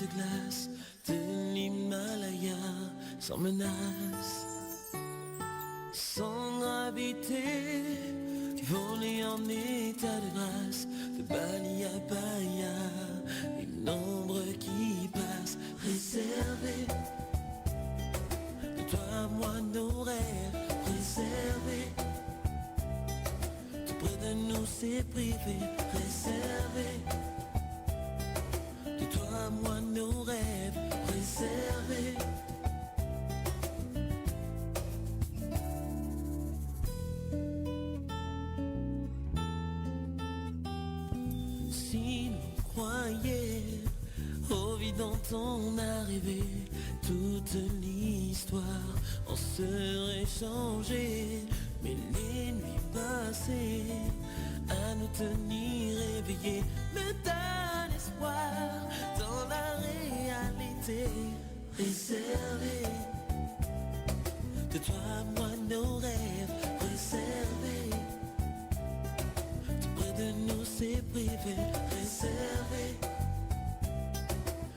de glace de l'Himalaya, sans menace, sans gravité, volé en état de grâce, de Bali à Bahia, une ombre qui passe, réservée. De toi à moi nos rêves, réservés. Tout près de nous c'est privé, réservé. De toi à moi nos rêves, réservés. Si l'on croyait au vide dans ton arrivée, toute l'histoire en serait changée. Mais les nuits passées à nous tenir éveillés me donnent espoir dans la réalité réservée. De toi à moi nos rêves réservés. Tout près de nous c'est privé réservé.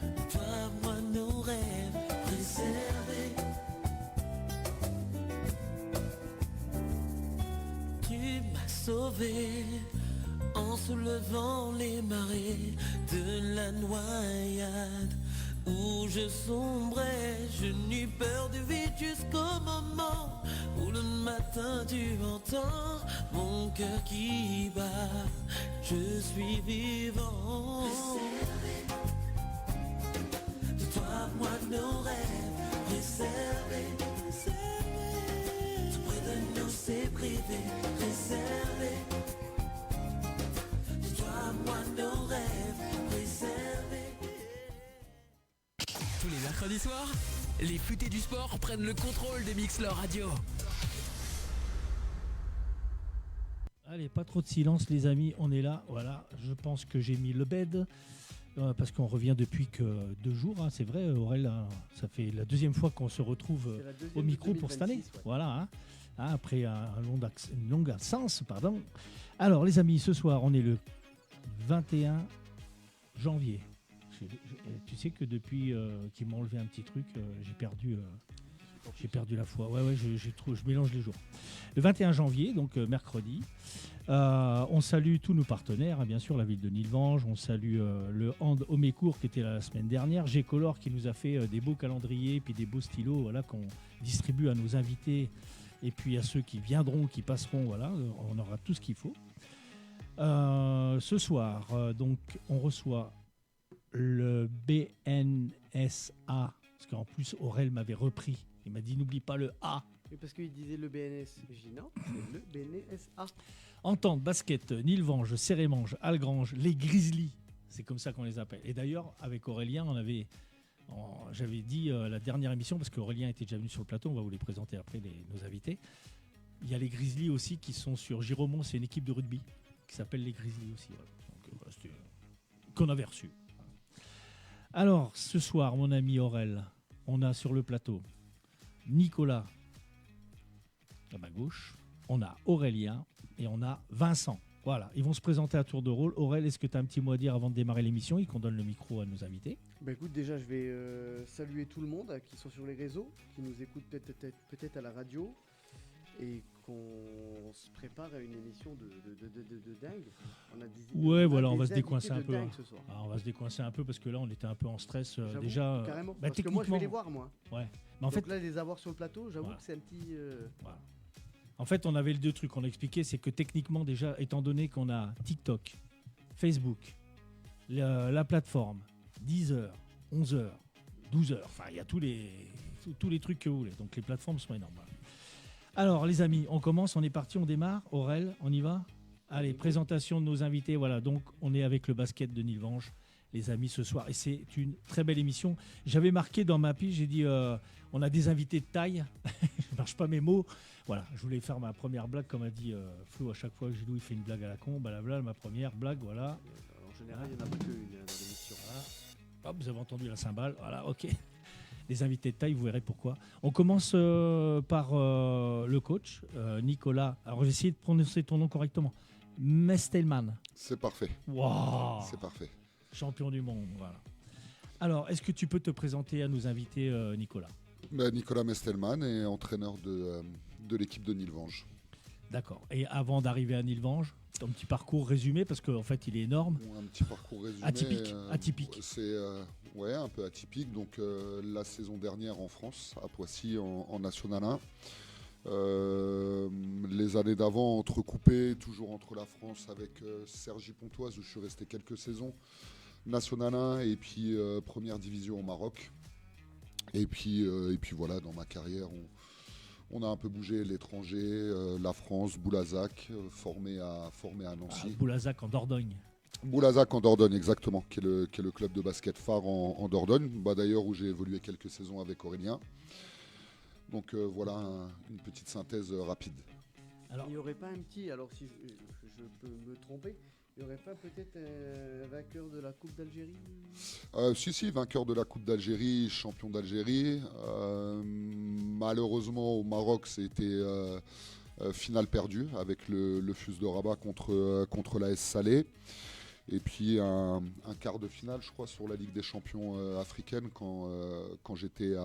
De toi à moi nos rêves réservés. Tu m'as sauvé en soulevant les marées de la noyade où je sombrais. Je n'eus peur du vide jusqu'au moment où le matin tu entends mon cœur qui bat. Je suis vivant. De toi à moi nos rêves réservés. Tout près de nous c'est privé, réservé. De toi à moi nos rêves réservés. Tous les mercredis soirs, les futés du sport prennent le contrôle des mix leur radio. Allez, pas trop de silence les amis, on est là, voilà, je pense que j'ai mis le bed, parce qu'on revient depuis que 2 jours, hein, c'est vrai Aurel, hein, ça fait la 2e fois qu'on se retrouve au micro pour cette année, ouais. voilà, hein, après une longue absence, pardon. Alors les amis, ce soir on est le 21 janvier. Tu sais que depuis qu'ils m'ont enlevé un petit truc, j'ai perdu la foi. Ouais, je mélange les jours. Le 21 janvier, donc mercredi, on salue tous nos partenaires, hein, bien sûr, la ville de Nilvange. On salue le Hand Homécourt qui était là la semaine dernière. G-Color qui nous a fait des beaux calendriers puis des beaux stylos, voilà, qu'on distribue à nos invités et puis à ceux qui viendront, qui passeront. Voilà, on aura tout ce qu'il faut. Ce soir, donc, on reçoit le BNSA, parce qu'en plus Aurel m'avait repris, il m'a dit n'oublie pas le A. Oui, parce qu'il disait le BNS, j'ai dit non, c'est le BNSA. Entente, basket, Nilvange, Cérémange, Algrange, les Grizzlies, c'est comme ça qu'on les appelle. Et d'ailleurs avec Aurélien j'avais dit la dernière émission, parce qu'Aurélien était déjà venu sur le plateau, on va vous les présenter après nos invités. Il y a les Grizzlies aussi qui sont sur Giromont, c'est une équipe de rugby qui s'appelle les Grizzlies aussi, voilà. Donc, c'était qu'on avait reçu. Alors, ce soir, mon ami Aurel, on a sur le plateau Nicolas à ma gauche, on a Aurélien et on a Vincent. Voilà, ils vont se présenter à tour de rôle. Aurel, est-ce que tu as un petit mot à dire avant de démarrer l'émission et qu'on donne le micro à nos invités? Bah écoute, déjà je vais saluer tout le monde qui sont sur les réseaux, qui nous écoutent peut-être à la radio et qu'on se prépare à une émission de dingue. On a voilà, on va se invités décoincer de un peu. dingue ce soir. On va se décoincer un peu parce que là, on était un peu en stress J'avoue, déjà. carrément, parce que moi je vais les voir moi. Ouais. Mais en Donc fait, là, les avoir sur le plateau, j'avoue Voilà. que c'est un petit... voilà. En fait, on avait les 2 trucs qu'on a expliqué, c'est que techniquement déjà, étant donné qu'on a TikTok, Facebook, la plateforme, 10h, 11h, 12h, enfin il y a tous les trucs que vous voulez, donc les plateformes sont énormes. Voilà. Alors les amis, on commence, on est parti, on démarre. Aurel, on y va? Allez, présentation de nos invités, voilà, donc on est avec le basket de Nilvange, les amis, ce soir, et c'est une très belle émission. J'avais marqué dans ma pige, j'ai dit, on a des invités de taille, je ne marche pas mes mots. Voilà, je voulais faire ma première blague, comme a dit Flo, à chaque fois que Gilou il fait une blague à la con, blablabla, ma première blague, voilà. En général, il n'y en a pas qu'une dans l'émission. Voilà. Hop, vous avez entendu la cymbale, voilà, ok. Les invités de taille, vous verrez pourquoi. On commence par le coach, Nicolas. Alors, j'ai essayé de prononcer ton nom correctement. Mestelman. C'est parfait. Wow. C'est parfait. Champion du monde, voilà. Alors, est-ce que tu peux te présenter à nos invités, Nicolas ? Nicolas Mestelman est entraîneur de l'équipe de Nilvange. D'accord. Et avant d'arriver à Nilvange, ton petit parcours résumé, parce qu'en fait, il est énorme. Un petit parcours résumé. Atypique. C'est un peu atypique. Donc, la saison dernière en France, à Poissy, en National 1. Les années d'avant, entrecoupées, toujours entre la France avec Cergy-Pontoise, où je suis resté quelques saisons. National 1 et puis première division au Maroc. Et puis voilà, dans ma carrière, on a un peu bougé l'étranger, la France, Boulazac, formé à Nancy. Boulazac en Dordogne. Boulazac en Dordogne, exactement, qui est le club de basket phare en Dordogne. D'ailleurs, où j'ai évolué quelques saisons avec Aurélien. Donc voilà une petite synthèse rapide. Alors, il n'y aurait pas un petit, alors si je peux me tromper, il n'y aurait pas peut-être un vainqueur de la Coupe d'Algérie Si, vainqueur de la Coupe d'Algérie, champion d'Algérie. Malheureusement, au Maroc, c'était finale perdue avec le FUS de Rabat contre l'AS Salé. Et puis un quart de finale, je crois, sur la Ligue des champions africaine quand j'étais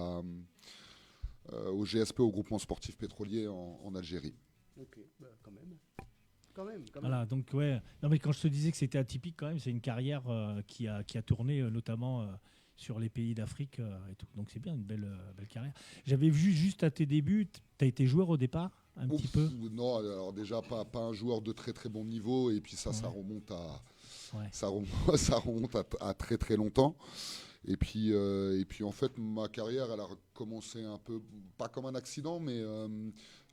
au GSP, au groupement sportif pétrolier en Algérie. Ok, quand même. Voilà, donc ouais. Non, mais quand je te disais que c'était atypique, quand même, c'est une carrière qui a tourné notamment sur les pays d'Afrique et tout. Donc c'est bien, une belle carrière. J'avais vu juste à tes débuts, tu as été joueur au départ, petit peu. Non, alors déjà pas un joueur de très très bon niveau, et puis ça remonte ça remonte à très très longtemps. Et puis en fait, ma carrière, elle a commencé un peu, pas comme un accident, mais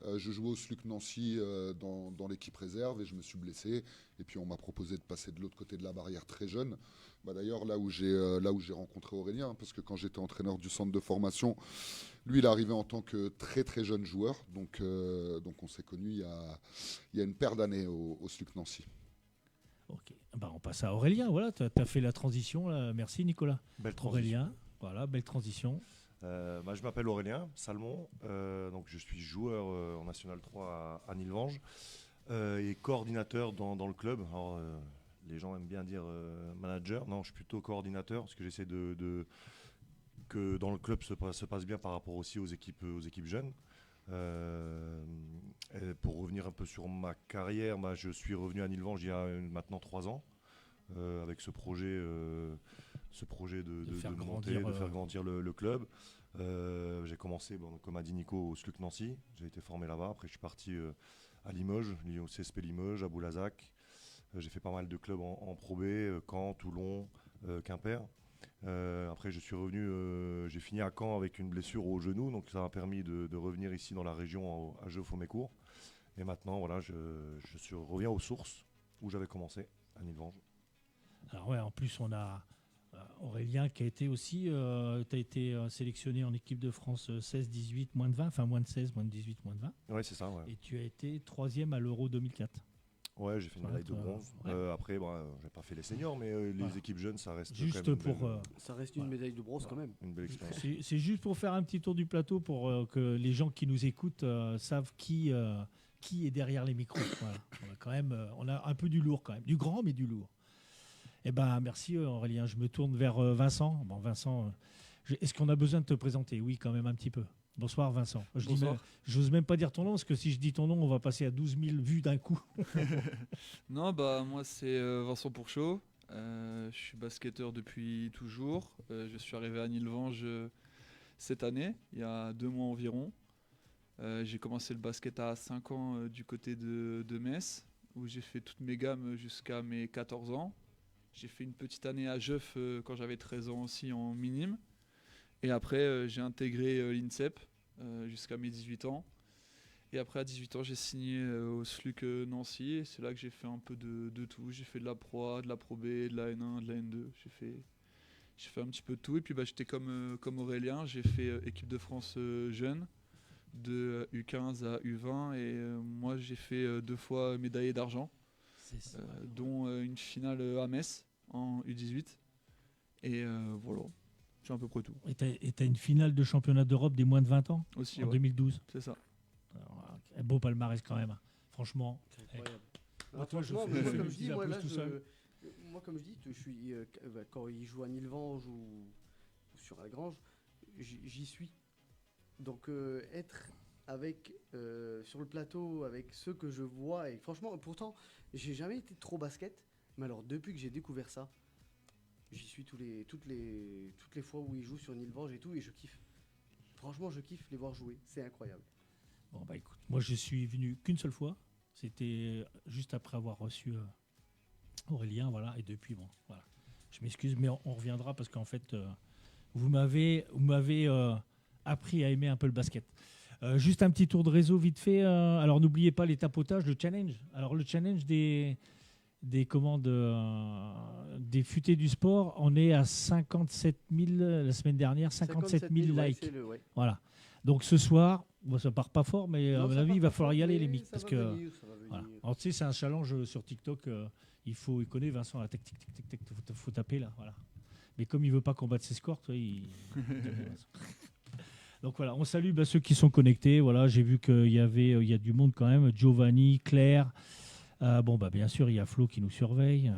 je jouais au SLUC Nancy dans l'équipe réserve et je me suis blessé. Et puis on m'a proposé de passer de l'autre côté de la barrière très jeune. D'ailleurs, là où j'ai rencontré Aurélien, parce que quand j'étais entraîneur du centre de formation, lui, il est arrivé en tant que très très jeune joueur. Donc on s'est connus il y a une paire d'années au SLUC Nancy. Ok, on passe à Aurélien. Voilà, tu as fait la transition. Là. Merci Nicolas. Belle transition. Aurélien, voilà, belle transition. Je m'appelle Aurélien Salmon, donc je suis joueur en National 3 à Nilvange et coordinateur dans le club. Alors, les gens aiment bien dire manager, non, je suis plutôt coordinateur parce que j'essaie que dans le club se passe bien par rapport aussi aux équipes jeunes. Pour revenir un peu sur ma carrière, je suis revenu à Nilvange il y a maintenant 3 ans avec ce projet de faire grandir le club. J'ai commencé, comme a dit Nico, au SLUC Nancy. J'ai été formé là-bas. Après, je suis parti à Limoges, au CSP Limoges, à Boulazac. J'ai fait pas mal de clubs en Pro B, Caen, Toulon, Quimper. Après, je suis revenu, j'ai fini à Caen avec une blessure au genou, donc ça m'a permis de revenir ici dans la région à Jeux-Faumécourt. Et maintenant, voilà, je reviens aux sources où j'avais commencé, à Nilvange. Alors ouais, en plus on a Aurélien qui a été aussi, tu as été sélectionné en équipe de France 16-18, moins de 20, enfin moins de 16, moins de 18, moins de 20. Oui, c'est ça. Ouais. Et tu as été 3e à l'Euro 2004. Ouais, j'ai fait une médaille de bronze. Après, j'ai pas fait les seniors, mais les équipes jeunes, ça reste juste quand même pour ça reste une médaille de bronze quand même. Une belle expérience. C'est juste pour faire un petit tour du plateau pour que les gens qui nous écoutent savent qui est derrière les micros. Voilà. On a un peu du lourd quand même, du grand mais du lourd. Eh ben merci Aurélien. Je me tourne vers Vincent. Bon Vincent, est-ce qu'on a besoin de te présenter ? Oui, quand même un petit peu. Bonsoir Vincent. Je n'ose même pas dire ton nom parce que si je dis ton nom, on va passer à 12 000 vues d'un coup. Non, moi c'est Vincent Pourchaud. Je suis basketteur depuis toujours. Je suis arrivé à Nilvange cette année, il y a 2 mois environ. J'ai commencé le basket à 5 ans du côté de Metz, où j'ai fait toutes mes gammes jusqu'à mes 14 ans. J'ai fait une petite année à Jeuf quand j'avais 13 ans aussi en minime. Et après, j'ai intégré l'INSEP jusqu'à mes 18 ans. Et après, à 18 ans, j'ai signé au SLUC Nancy. Et c'est là que j'ai fait un peu de tout. J'ai fait de la Pro A, de la Pro B, de la N1, de la N2. J'ai fait un petit peu de tout. Et puis, j'étais comme Aurélien. J'ai fait équipe de France jeune, de U15 à U20. Et moi, j'ai fait 2 fois médaillé d'argent, dont une finale à Metz en U18. Et voilà. C'est à peu près tout. Et tu as une finale de championnat d'Europe des moins de 20 ans aussi, en 2012. C'est ça. Alors, un beau palmarès quand même. Franchement. C'est incroyable. Moi, comme je dis, je suis quand il joue à Nilvange sur Algrange, j'y suis. Donc être sur le plateau avec ceux que je vois, et franchement, pourtant, j'ai jamais été trop basket, mais alors depuis que j'ai découvert ça, j'y suis toutes les fois où ils jouent sur Nilvange et tout, et je kiffe. Franchement, je kiffe les voir jouer, c'est incroyable. Bon, bah écoute, moi je suis venu qu'une seule fois, c'était juste après avoir reçu Aurélien, voilà, et depuis, bon, voilà. Je m'excuse, mais on reviendra parce qu'en fait, vous m'avez appris à aimer un peu le basket. Juste un petit tour de réseau vite fait. Alors n'oubliez pas les tapotages, le challenge. Alors le challenge des futés du sport, on est à 57 000 la semaine dernière, 57 000 likes. Ouais. Voilà. Donc ce soir, bon, ça part pas fort, mais à mon avis, il va falloir y aller les mecs. Parce que voilà. Alors tu sais, c'est un challenge sur TikTok. Il connaît Vincent, la tic, faut taper là. Voilà. Mais comme il veut pas combattre ses scores, toi, Donc voilà, on salue ceux qui sont connectés. Voilà, j'ai vu qu'il y a du monde quand même. Giovanni, Claire. Bien sûr, il y a Flo qui nous surveille.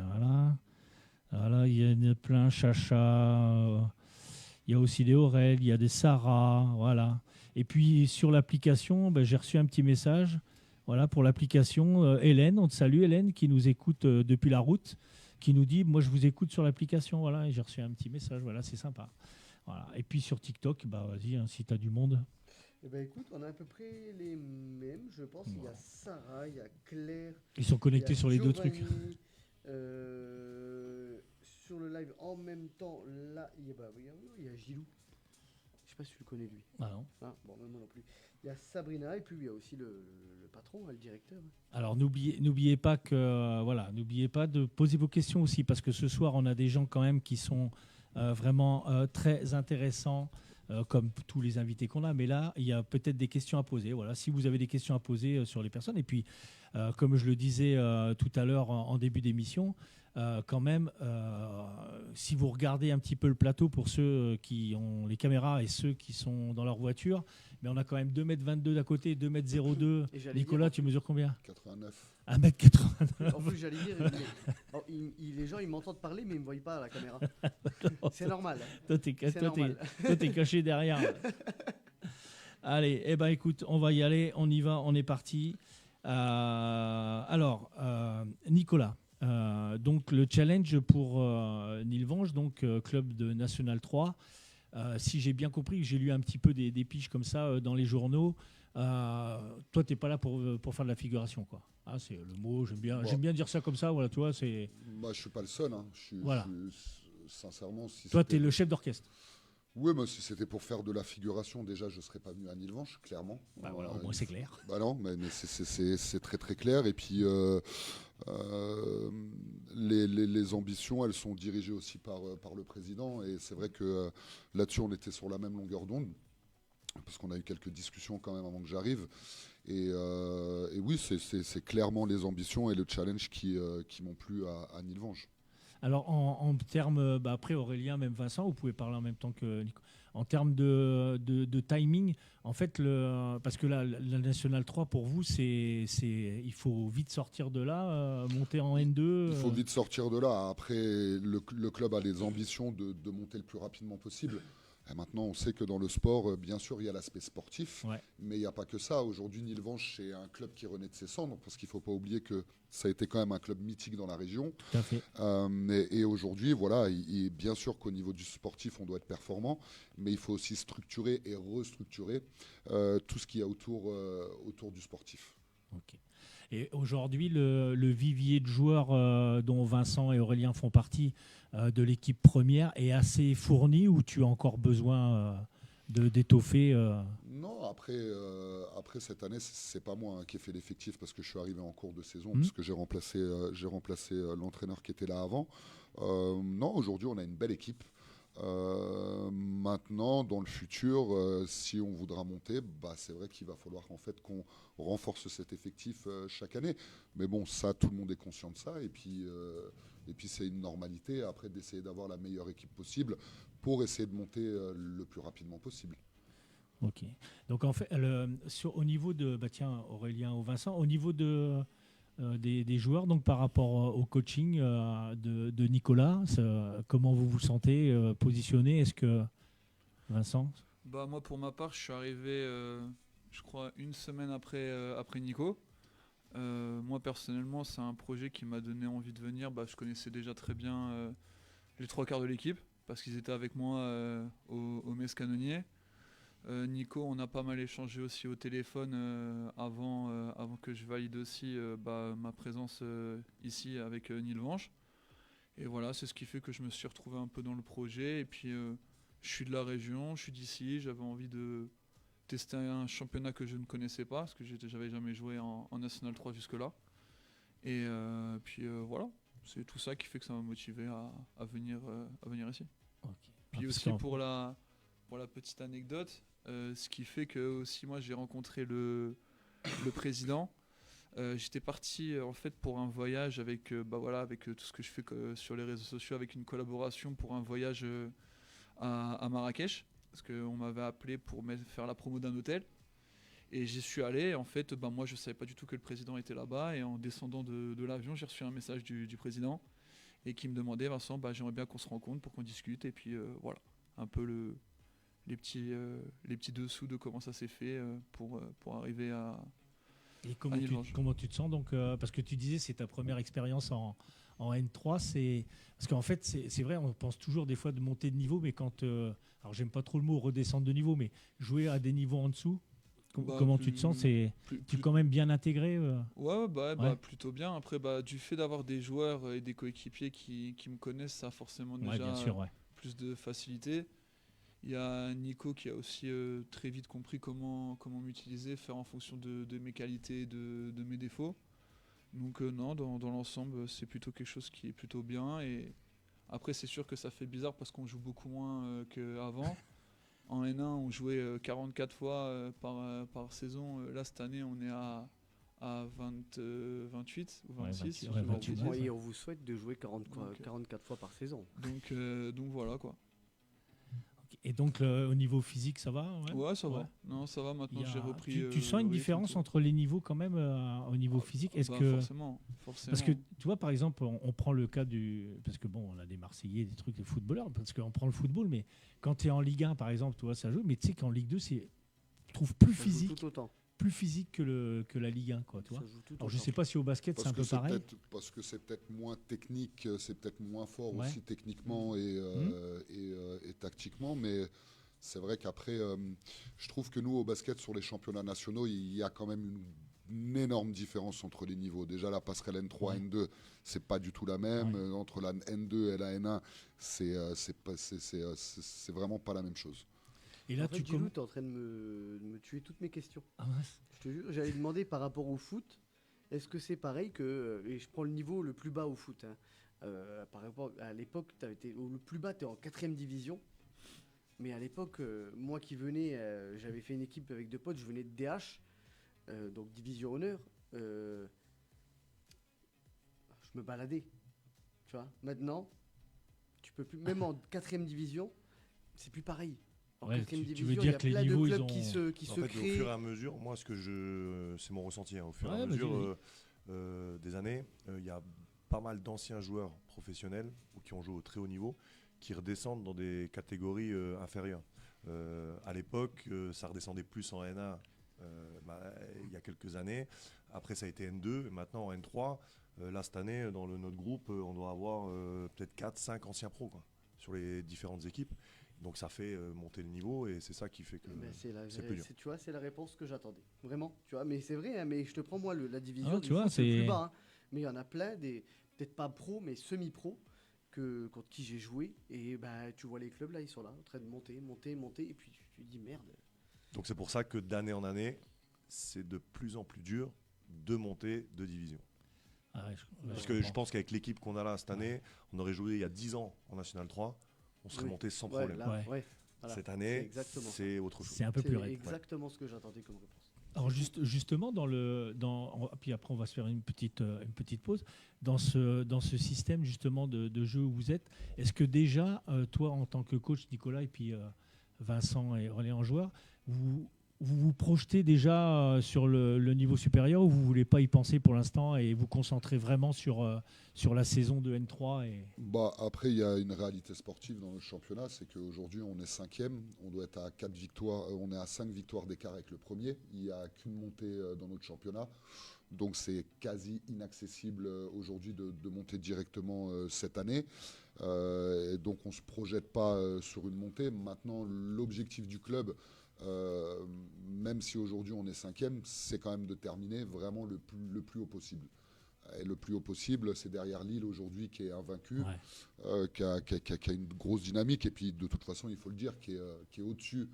Voilà, il y en a plein. Chacha. Il y a aussi des Aurel, il y a des Sarah. Voilà. Et puis sur l'application, j'ai reçu un petit message. Voilà, pour l'application, Hélène, on te salue Hélène, qui nous écoute depuis la route, qui nous dit, moi je vous écoute sur l'application. Voilà, et j'ai reçu un petit message. Voilà, c'est sympa. Voilà. Et puis sur TikTok, vas-y, si tu as du monde. Écoute, on a à peu près les mêmes, je pense. Il y a Sarah, il y a Claire. Ils sont connectés sur les deux trucs. Sur le live en même temps, là, il y a Gilou. Je sais pas si tu le connais lui. Ah non. Moi non plus. Il y a Sabrina et puis il y a aussi le patron, le directeur. Alors n'oubliez pas de poser vos questions aussi, parce que ce soir on a des gens quand même qui sont vraiment très intéressants, comme tous les invités qu'on a. Mais là, il y a peut-être des questions à poser. Voilà, si vous avez des questions à poser sur les personnes. Et puis, comme je le disais tout à l'heure en début d'émission, quand même, si vous regardez un petit peu le plateau pour ceux qui ont les caméras et ceux qui sont dans leur voiture, mais on a quand même 2,22 m d'à côté, 2,02 m. Nicolas, tu mesures combien ? 89. 1,89 m. En plus, j'allais dire, les gens ils m'entendent parler, mais ils ne me voient pas à la caméra. C'est normal. Toi, t'es caché derrière. Allez, écoute, on va y aller, on y va, on est parti. Nicolas. Donc le challenge pour Nilvange, donc club de National 3. Si j'ai bien compris, j'ai lu un petit peu des piges comme ça dans les journaux. Toi, t'es pas là pour faire de la figuration, quoi. C'est le mot. J'aime bien dire ça comme ça. Voilà, toi, c'est. Moi, je suis pas le seul. Hein. Voilà. Sincèrement, toi, t'es le chef d'orchestre. Oui, mais si c'était pour faire de la figuration, déjà, je ne serais pas venu à Nilvange, clairement. Voilà, au moins c'est clair. Non, mais c'est très très clair. Et puis, les ambitions, elles sont dirigées aussi par le président. Et c'est vrai que là-dessus, on était sur la même longueur d'onde, parce qu'on a eu quelques discussions quand même avant que j'arrive. Et oui, c'est clairement les ambitions et le challenge qui m'ont plu à Nilvange. Alors, en termes, après Aurélien, même Vincent, vous pouvez parler en même temps que Nico. En termes de timing, en fait, parce que la National 3, pour vous, il faut vite sortir de là, monter en N2. Il faut vite sortir de là. Après, le club a les ambitions de monter le plus rapidement possible. Et maintenant, on sait que dans le sport, bien sûr, il y a l'aspect sportif, mais il n'y a pas que ça. Aujourd'hui, Nilvange, c'est un club qui renaît de ses cendres, parce qu'il ne faut pas oublier que ça a été quand même un club mythique dans la région. Tout à fait. Et aujourd'hui, voilà, bien sûr qu'au niveau du sportif, on doit être performant, mais il faut aussi structurer et restructurer tout ce qu'il y a autour du sportif. Ok. Et aujourd'hui, le vivier de joueurs dont Vincent et Aurélien font partie de l'équipe première est assez fourni, ou tu as encore besoin d'étoffer Non, après cette année, c'est pas moi qui ai fait l'effectif, parce que je suis arrivé en cours de saison, parce que j'ai remplacé l'entraîneur qui était là avant. Non, aujourd'hui, on a une belle équipe. Maintenant, dans le futur, si on voudra monter, c'est vrai qu'il va falloir en fait qu'on renforce cet effectif chaque année. Mais bon, ça, tout le monde est conscient de ça. Et puis c'est une normalité après d'essayer d'avoir la meilleure équipe possible pour essayer de monter le plus rapidement possible. Ok. Donc en fait, au niveau de, Aurélien ou Vincent, au niveau des joueurs, donc par rapport au coaching de Nicolas, comment vous vous sentez positionné ? Est-ce que Vincent? Moi, pour ma part, je suis arrivé, je crois, une semaine après Nico. Moi, personnellement, c'est un projet qui m'a donné envie de venir. Je connaissais déjà très bien les 3/4 de l'équipe, parce qu'ils étaient avec moi au Mess Canonnier. Nico, on a pas mal échangé aussi au téléphone avant que je valide aussi ma présence ici avec Nilvange. Et voilà, c'est ce qui fait que je me suis retrouvé un peu dans le projet. Et puis, je suis de la région, je suis d'ici. J'avais envie de tester un championnat que je ne connaissais pas, parce que j'avais jamais joué en National 3 jusque-là. Et puis voilà, c'est tout ça qui fait que ça m'a motivé à venir ici. Okay. Puis aussi pour la petite anecdote, ce qui fait que aussi moi j'ai rencontré le président. J'étais parti en fait pour un voyage avec avec tout ce que je fais sur les réseaux sociaux, avec une collaboration pour un voyage à Marrakech, parce qu'on m'avait appelé pour faire la promo d'un hôtel. Et j'y suis allé. En fait, moi je savais pas du tout que le président était là-bas. Et en descendant de l'avion, j'ai reçu un message du président et qui me demandait, Vincent, j'aimerais bien qu'on se rencontre pour qu'on discute. Et puis voilà, un peu les petits dessous de comment ça s'est fait pour arriver à. Et comment tu te sens donc parce que tu disais c'est ta première expérience en N3, parce qu'en fait c'est vrai, on pense toujours des fois de monter de niveau, mais quand alors j'aime pas trop le mot redescendre de niveau, mais jouer à des niveaux en dessous, comment tu te sens, tu es quand même bien intégré Ouais, plutôt bien. Après du fait d'avoir des joueurs et des coéquipiers qui me connaissent, ça a forcément déjà bien sûr, plus de facilité. Il y a Nico qui a aussi très vite compris comment m'utiliser, faire en fonction de mes qualités et de mes défauts. Donc non, dans l'ensemble, c'est plutôt quelque chose qui est plutôt bien. Et après, c'est sûr que ça fait bizarre parce qu'on joue beaucoup moins qu'avant. En N1, on jouait 44 fois par saison. Là, cette année, on est à 28 ou 26. 28. Et on vous souhaite de jouer 44 fois par saison. Donc voilà quoi. Et donc au niveau physique, ça va? Ouais, ça va. Non, ça va. Maintenant, j'ai repris. Tu sens une différence entre les niveaux quand même au niveau physique? Est-ce que forcément. Parce que tu vois, par exemple, on prend le cas parce que on a des Marseillais, des trucs, des footballeurs, parce qu'on prend le football, mais quand tu es en Ligue 1, par exemple, tu vois, ça joue. Mais tu sais qu'en Ligue 2, je trouve plus physique. Plus physique que la Ligue 1, quoi, tu vois. Alors je sais pas si au basket c'est un peu pareil. Parce que c'est peut-être moins technique, c'est peut-être moins fort aussi techniquement et tactiquement, mais c'est vrai qu'après, je trouve que nous au basket sur les championnats nationaux, il y a quand même une énorme différence entre les niveaux. Déjà la passerelle N3, N2, c'est pas du tout la même. Entre la N2 et la N1, c'est vraiment pas la même chose. Et là, tu es en train de me tuer toutes mes questions. Ah ouais. Je te jure, j'allais demander par rapport au foot, est-ce que c'est pareil que. Et je prends le niveau le plus bas au foot. Par rapport à l'époque, le plus bas, tu es en 4e division. Mais à l'époque, moi qui venais, j'avais fait une équipe avec 2 potes, je venais de DH, donc division honneur. Je me baladais. Tu vois, maintenant, tu peux plus. Même en 4e division, c'est plus pareil. Tu veux dire que les niveaux ils ont qui se créent. Au fur et à mesure, moi c'est mon ressenti, au fur et à mesure des années, il y a pas mal d'anciens joueurs professionnels ou qui ont joué au très haut niveau qui redescendent dans des catégories inférieures. À l'époque, ça redescendait plus en N1 il y a quelques années. Après, ça a été N2, et maintenant en N3. Là, cette année, dans notre groupe, on doit avoir peut-être 4-5 anciens pros sur les différentes équipes. Donc ça fait monter le niveau et c'est ça qui fait que c'est plus dur. Tu vois, c'est la réponse que j'attendais. Vraiment, tu vois. Mais c'est vrai, hein, mais je te prends moi la division tu vois, c'est le plus bas. Hein. Mais il y en a plein, peut-être pas pro, mais semi-pro, contre qui j'ai joué. Et tu vois les clubs là, ils sont là, en train de monter. Et puis tu te dis merde. Donc c'est pour ça que d'année en année, c'est de plus en plus dur de monter de division. Parce que je pense qu'avec l'équipe qu'on a là cette année, on aurait joué il y a 10 ans en National 3. On serait monté sans problème. Voilà. Cette année, c'est autre chose. C'est un peu plus raide. C'est exactement ce que j'attendais comme réponse. Alors justement, puis après on va se faire une petite pause. Dans ce système justement de jeu où vous êtes, est-ce que déjà, toi en tant que coach, Nicolas, et puis Vincent et René en joueur, vous vous projetez déjà sur le niveau supérieur ou vous ne voulez pas y penser pour l'instant et vous concentrer vraiment sur la saison de N3 Après, il y a une réalité sportive dans le championnat, c'est qu'aujourd'hui, on est 5e, on doit être à 4 victoires, on est à 5 victoires d'écart avec le premier. Il n'y a qu'une montée dans notre championnat. Donc, c'est quasi inaccessible aujourd'hui de monter directement cette année. Et donc, on ne se projette pas sur une montée. Maintenant, l'objectif du club, même si aujourd'hui on est 5e, c'est quand même de terminer vraiment le plus haut possible. Et le plus haut possible, c'est derrière Lille aujourd'hui qui est invaincu, qui a une grosse dynamique et puis de toute façon, il faut le dire, qui est au-dessus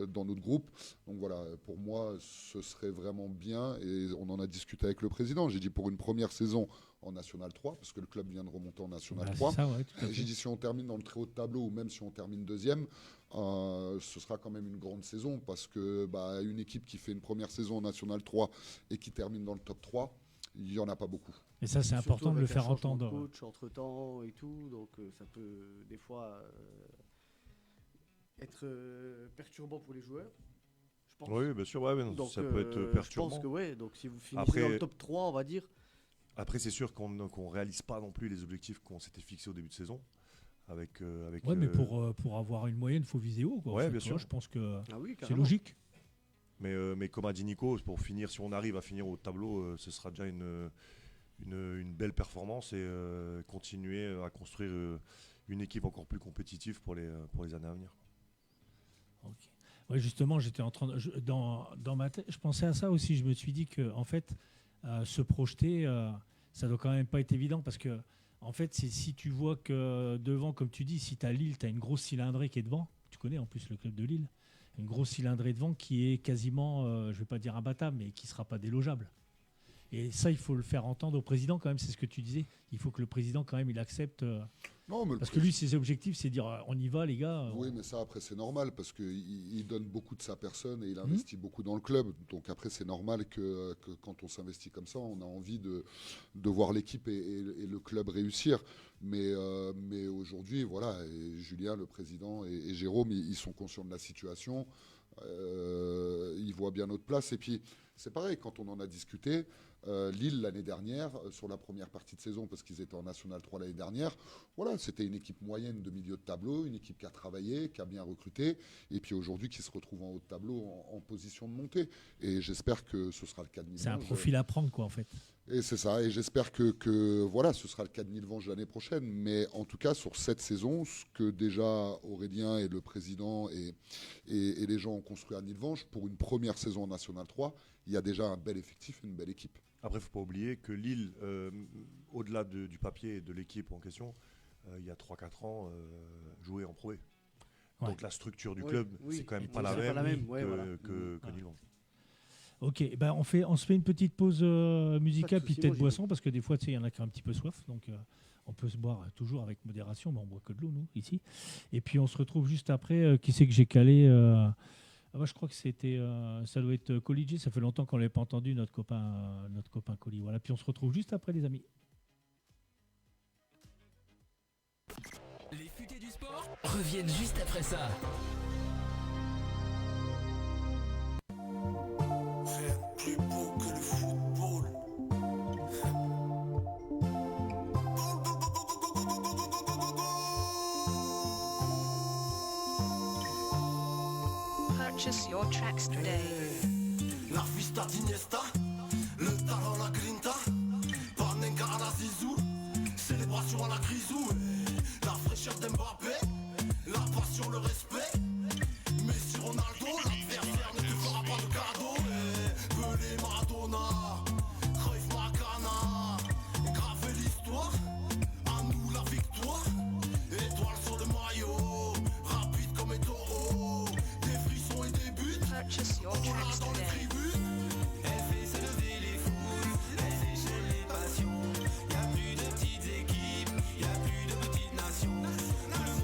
dans notre groupe. Donc voilà, pour moi, ce serait vraiment bien et on en a discuté avec le président. J'ai dit pour une première saison en National 3, parce que le club vient de remonter en National 3. J'ai dit si on termine dans le très haut de tableau ou même si on termine 2e, ce sera quand même une grande saison parce que une équipe qui fait une première saison en National 3 et qui termine dans le top 3, il n'y en a pas beaucoup. Et ça, c'est important de le faire entendre. De coach entre-temps et tout, donc ça peut des fois être perturbant pour les joueurs. Je pense. Oui, bien sûr, donc, ça peut être perturbant. Je pense que donc si vous finissez dans le top 3, on va dire. Après, c'est sûr qu'on ne réalise pas non plus les objectifs qu'on s'était fixés au début de saison. Mais pour avoir une moyenne, il faut viser haut. Bien sûr. Je pense que c'est logique. Mais comme a dit Nico, pour finir, si on arrive à finir au tableau, ce sera déjà une belle performance et continuer à construire une équipe encore plus compétitive pour les années à venir. Okay. Ouais, justement, j'étais en train dans ma tête, je pensais à ça aussi. Je me suis dit que en fait, se projeter, ça doit quand même pas être évident parce que en fait, si tu vois que devant, comme tu dis, si tu as Lille, tu as une grosse cylindrée qui est devant. Tu connais en plus le club de Lille, une grosse cylindrée devant qui est quasiment, je vais pas dire imbattable, mais qui sera pas délogeable. Et ça, il faut le faire entendre au président quand même. C'est ce que tu disais. Il faut que le président quand même il accepte. Parce que lui, ses objectifs, c'est de dire on y va, les gars. Oui, mais ça, après, c'est normal parce qu'il donne beaucoup de sa personne et il investit beaucoup dans le club. Donc après, c'est normal que quand on s'investit comme ça, on a envie de voir l'équipe et le club réussir. Mais aujourd'hui, voilà, et Julien, le président, et Jérôme, ils sont conscients de la situation. Ils voient bien notre place. Et puis, c'est pareil, quand on en a discuté, Lille, l'année dernière, sur la première partie de saison, parce qu'ils étaient en National 3 l'année dernière, voilà, c'était une équipe moyenne de milieu de tableau, une équipe qui a travaillé, qui a bien recruté, et puis aujourd'hui qui se retrouve en haut de tableau en position de montée. Et j'espère que ce sera le cas de Nilvange. C'est un profil à prendre, quoi, en fait. Et c'est ça, et j'espère que voilà, ce sera le cas de Nilvange l'année prochaine. Mais en tout cas, sur cette saison, ce que déjà Aurélien et le président et les gens ont construit à Nilvange, pour une première saison en National 3, il y a déjà un bel effectif, une belle équipe. Après, il ne faut pas oublier que Lille, au-delà du papier et de l'équipe en question, il y a 3-4 ans, jouait en Pro B. Donc la structure du club, c'est quand même pas la même que Nilvange. Ok, on se fait une petite pause musicale, puis peut-être boisson, parce que des fois, il y en a qui ont un petit peu soif, donc on peut se boire toujours avec modération, mais on boit que de l'eau, nous, ici. Et puis on se retrouve juste après. Qui c'est que j'ai calé je crois que c'était, ça doit être Coligi. Ça fait longtemps qu'on ne l'avait pas entendu, notre copain Colli. Voilà, puis on se retrouve juste après, les amis. Les futés du sport reviennent juste après ça. Plus beau que le football. Purchase your tracks today. La vista d'Iniesta, le talent la grinta, Panenka à la Zizou, célébration à la Grisou, la fraîcheur d'Mbappé, la passion, le respect. Messi, Ronaldo, l'adversaire ne te fera pas de cadeau. Pelé, Maradona, Cruyff, Macana, graver l'histoire, à nous la victoire. Étoile sur le maillot, rapide comme un taureau, des frissons et des buts. Purchase your tracks Dans les today. tribunes, elle fait s'élever les foules, elle déchaîne les passions. Y'a plus de petites équipes, y'a plus de petites nations. Tout le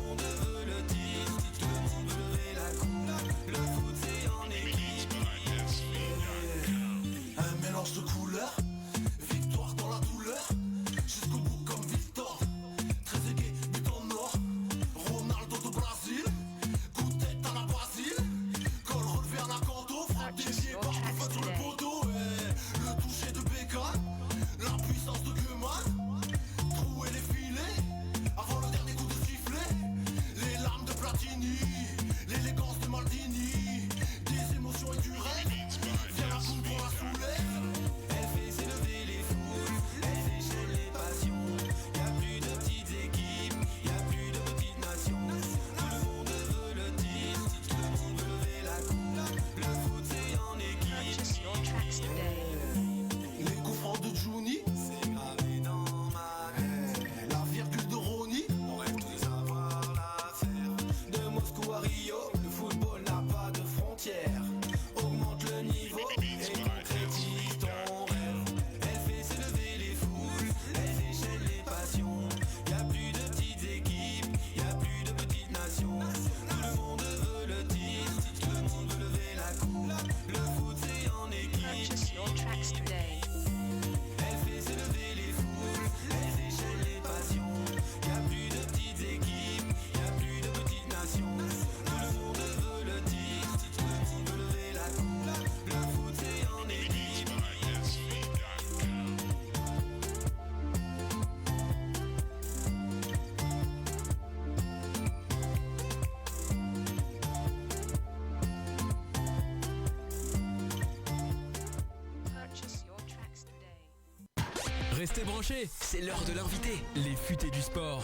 Restez branchés, c'est l'heure de l'invité. Les futés du sport.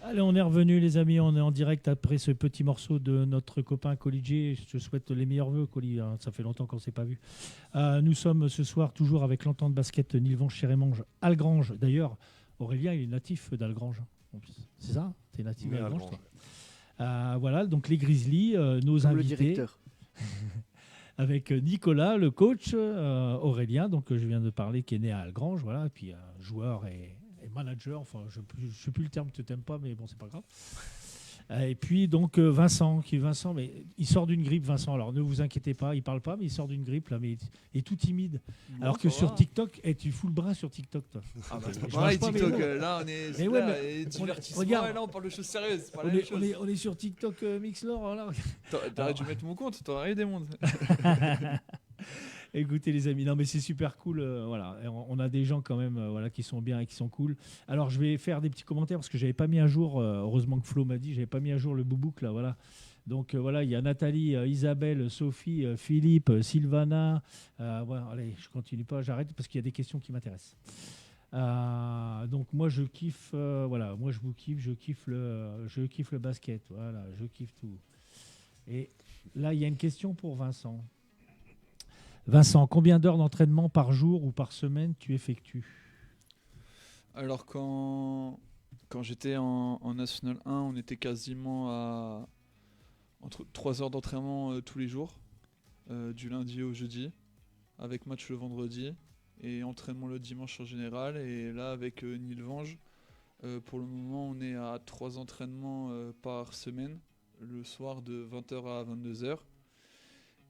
Allez, on est revenu les amis, on est en direct après ce petit morceau de notre copain Colligier. Je te souhaite les meilleurs vœux, Colli, ça fait longtemps qu'on ne s'est pas vu. Nous sommes ce soir toujours avec l'entente basket Nilvange-Chérémange, Algrange. D'ailleurs, Aurélien, il est natif d'Algrange. C'est ça? Tu es natif d'Algrange, toi. Voilà, donc les Grizzlies, nos Comme invités. le directeur. Avec Nicolas, le coach, Aurélien, donc je viens de parler, qui est né à Algrange, voilà, et puis joueur et manager, enfin je ne sais plus le terme que tu n'aimes pas, mais bon, c'est pas grave. Et puis donc Vincent, mais il sort d'une grippe, Vincent, alors ne vous inquiétez pas, il parle pas, mais il sort d'une grippe, là, mais il est tout timide. Bon, alors que sur TikTok, tu fous le bras sur TikTok, toi. Ah bah, Je pareil, marche pas, TikTok, mais là on est mais ouais, mais divertissement, regarde, et là on parle de choses sérieuses, c'est pas on la même chose. est sur TikTok Mixlr, voilà. T'aurais dû mettre mon compte, t'aurais eu des mondes. Écoutez les amis, non mais c'est super cool, voilà. On a des gens quand même voilà, qui sont bien et qui sont cool. Alors je vais faire des petits commentaires parce que j'avais pas mis à jour, heureusement que Flo m'a dit, j'avais pas mis à jour le boubouk là, voilà. Donc voilà, il y a Nathalie, Isabelle, Sophie, Philippe, Sylvana. Voilà, allez, je continue pas, j'arrête parce qu'il y a des questions qui m'intéressent. Donc moi je kiffe, voilà, moi je vous kiffe, je kiffe le basket, voilà, je kiffe tout. Et là il y a une question pour Vincent. Vincent, combien d'heures d'entraînement par jour ou par semaine tu effectues? Alors quand j'étais en National 1, on était quasiment à entre 3 heures d'entraînement tous les jours, du lundi au jeudi, avec match le vendredi et entraînement le dimanche en général. Et là avec Nilvange, pour le moment on est à 3 entraînements par semaine, le soir de 20h à 22h.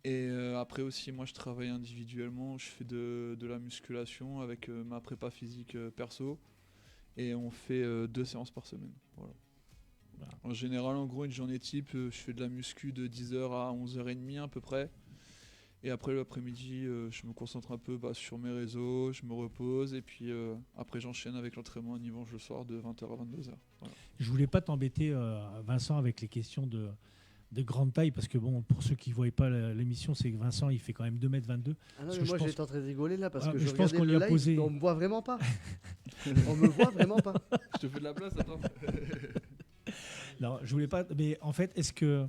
Et après aussi, moi je travaille individuellement, je fais de la musculation avec ma prépa physique perso et on fait 2 séances par semaine. Voilà. En général, en gros, une journée type, je fais de la muscu de 10h à 11h30 à peu près. Et après l'après-midi, je me concentre un peu sur mes réseaux, je me repose et puis après j'enchaîne avec l'entraînement à Nilvange le soir de 20h à 22h. Voilà. Je voulais pas t'embêter, Vincent, avec les questions de grande taille, parce que bon, pour ceux qui ne voyaient pas l'émission, c'est que Vincent il fait quand même 2m22. Ah non, mais moi j'étais en train de rigoler là parce que je je pense qu'on regardais lui le a live, posé. on me voit vraiment pas. On me voit vraiment pas. Je te fais de la place, attends. Non, je voulais pas, mais en fait, est-ce que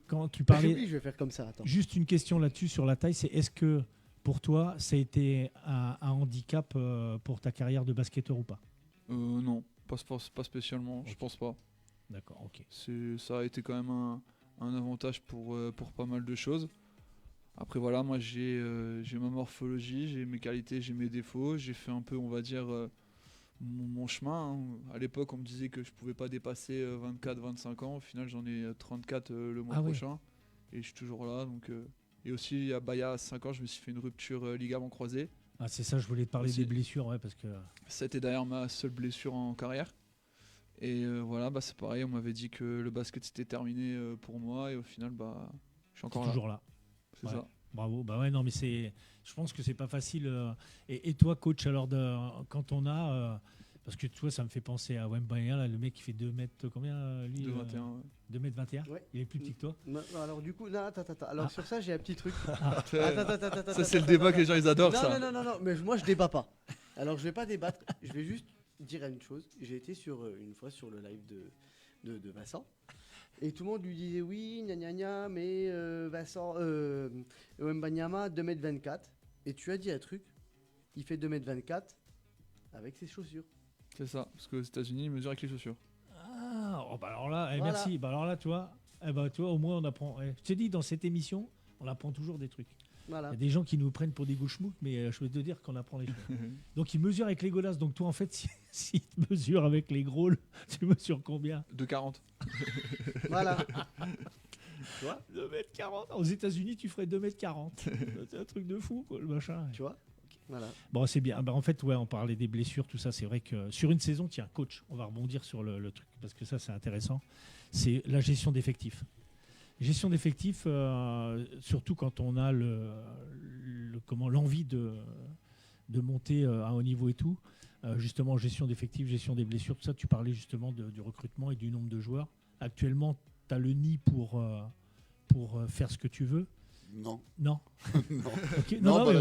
quand tu J'ai parlais, oublié, je vais faire comme ça, attends. juste une question là-dessus sur la taille, c'est est-ce que pour toi ça a été un handicap pour ta carrière de basketteur ou pas? Non, pas spécialement, je pense pas. D'accord, ok. Ça a été quand même un avantage pour pas mal de choses. Après voilà, moi j'ai ma morphologie, j'ai mes qualités, j'ai mes défauts, j'ai fait un peu, on va dire, mon chemin. À l'époque on me disait que je pouvais pas dépasser 24-25 ans, au final j'en ai 34 le mois prochain, et je suis toujours là. Donc, et aussi il y a 5 ans je me suis fait une rupture ligament croisé. Ah, c'est ça, je voulais te parler des blessures, ouais, parce que... C'était d'ailleurs ma seule blessure en carrière. Et voilà, c'est pareil, on m'avait dit que le basket c'était terminé pour moi et au final, je suis encore toujours là. C'est ça. Bravo. Bah ouais, non, mais je pense que c'est pas facile. Et toi, coach, alors quand on a, parce que tu vois, ça me fait penser à Wembanyama, là, le mec qui fait 2 mètres combien lui 2,21. 2,21 Ouais. Il est plus petit que toi. Non, alors du coup, non, attends. Alors sur ça, j'ai un petit truc. Attends. Ça c'est le débat que les gens ils adorent ça. Non, mais moi je débat pas. Alors je vais pas débattre, je vais juste dire une chose. J'ai été une fois sur le live de Vincent et tout le monde lui disait oui, gna, mais Vincent Wembanyama 2m24 et tu as dit un truc, il fait 2m24 avec ses chaussures. C'est ça, parce qu'aux États-Unis ils mesurent avec les chaussures. Ah, bah alors là, voilà. Merci. Bah alors là, tu vois, au moins on apprend. Je te dis, dans cette émission, on apprend toujours des trucs. Voilà. Il y a des gens qui nous prennent pour des gauchemouks, mais je veux te dire qu'on apprend les choses. Donc ils mesurent avec les golasses. Donc toi, en fait, si tu mesures avec les gros, tu mesures combien? 2,40. Voilà. Tu vois 2m40. Aux États-Unis, tu ferais 2m40. C'est un truc de fou, quoi, le machin. Tu vois Voilà. Bon, c'est bien. En fait, ouais, on parlait des blessures, tout ça. C'est vrai que sur une saison, tiens, coach, on va rebondir sur le truc, parce que ça, c'est intéressant. C'est la gestion d'effectifs. Gestion d'effectifs, surtout quand on a l'envie de monter à haut niveau et tout. Justement, gestion d'effectifs, gestion des blessures, tout ça. Tu parlais justement du recrutement et du nombre de joueurs. Actuellement, tu as le nid pour faire ce que tu veux. Non. Non. Non. Okay. Non, bah,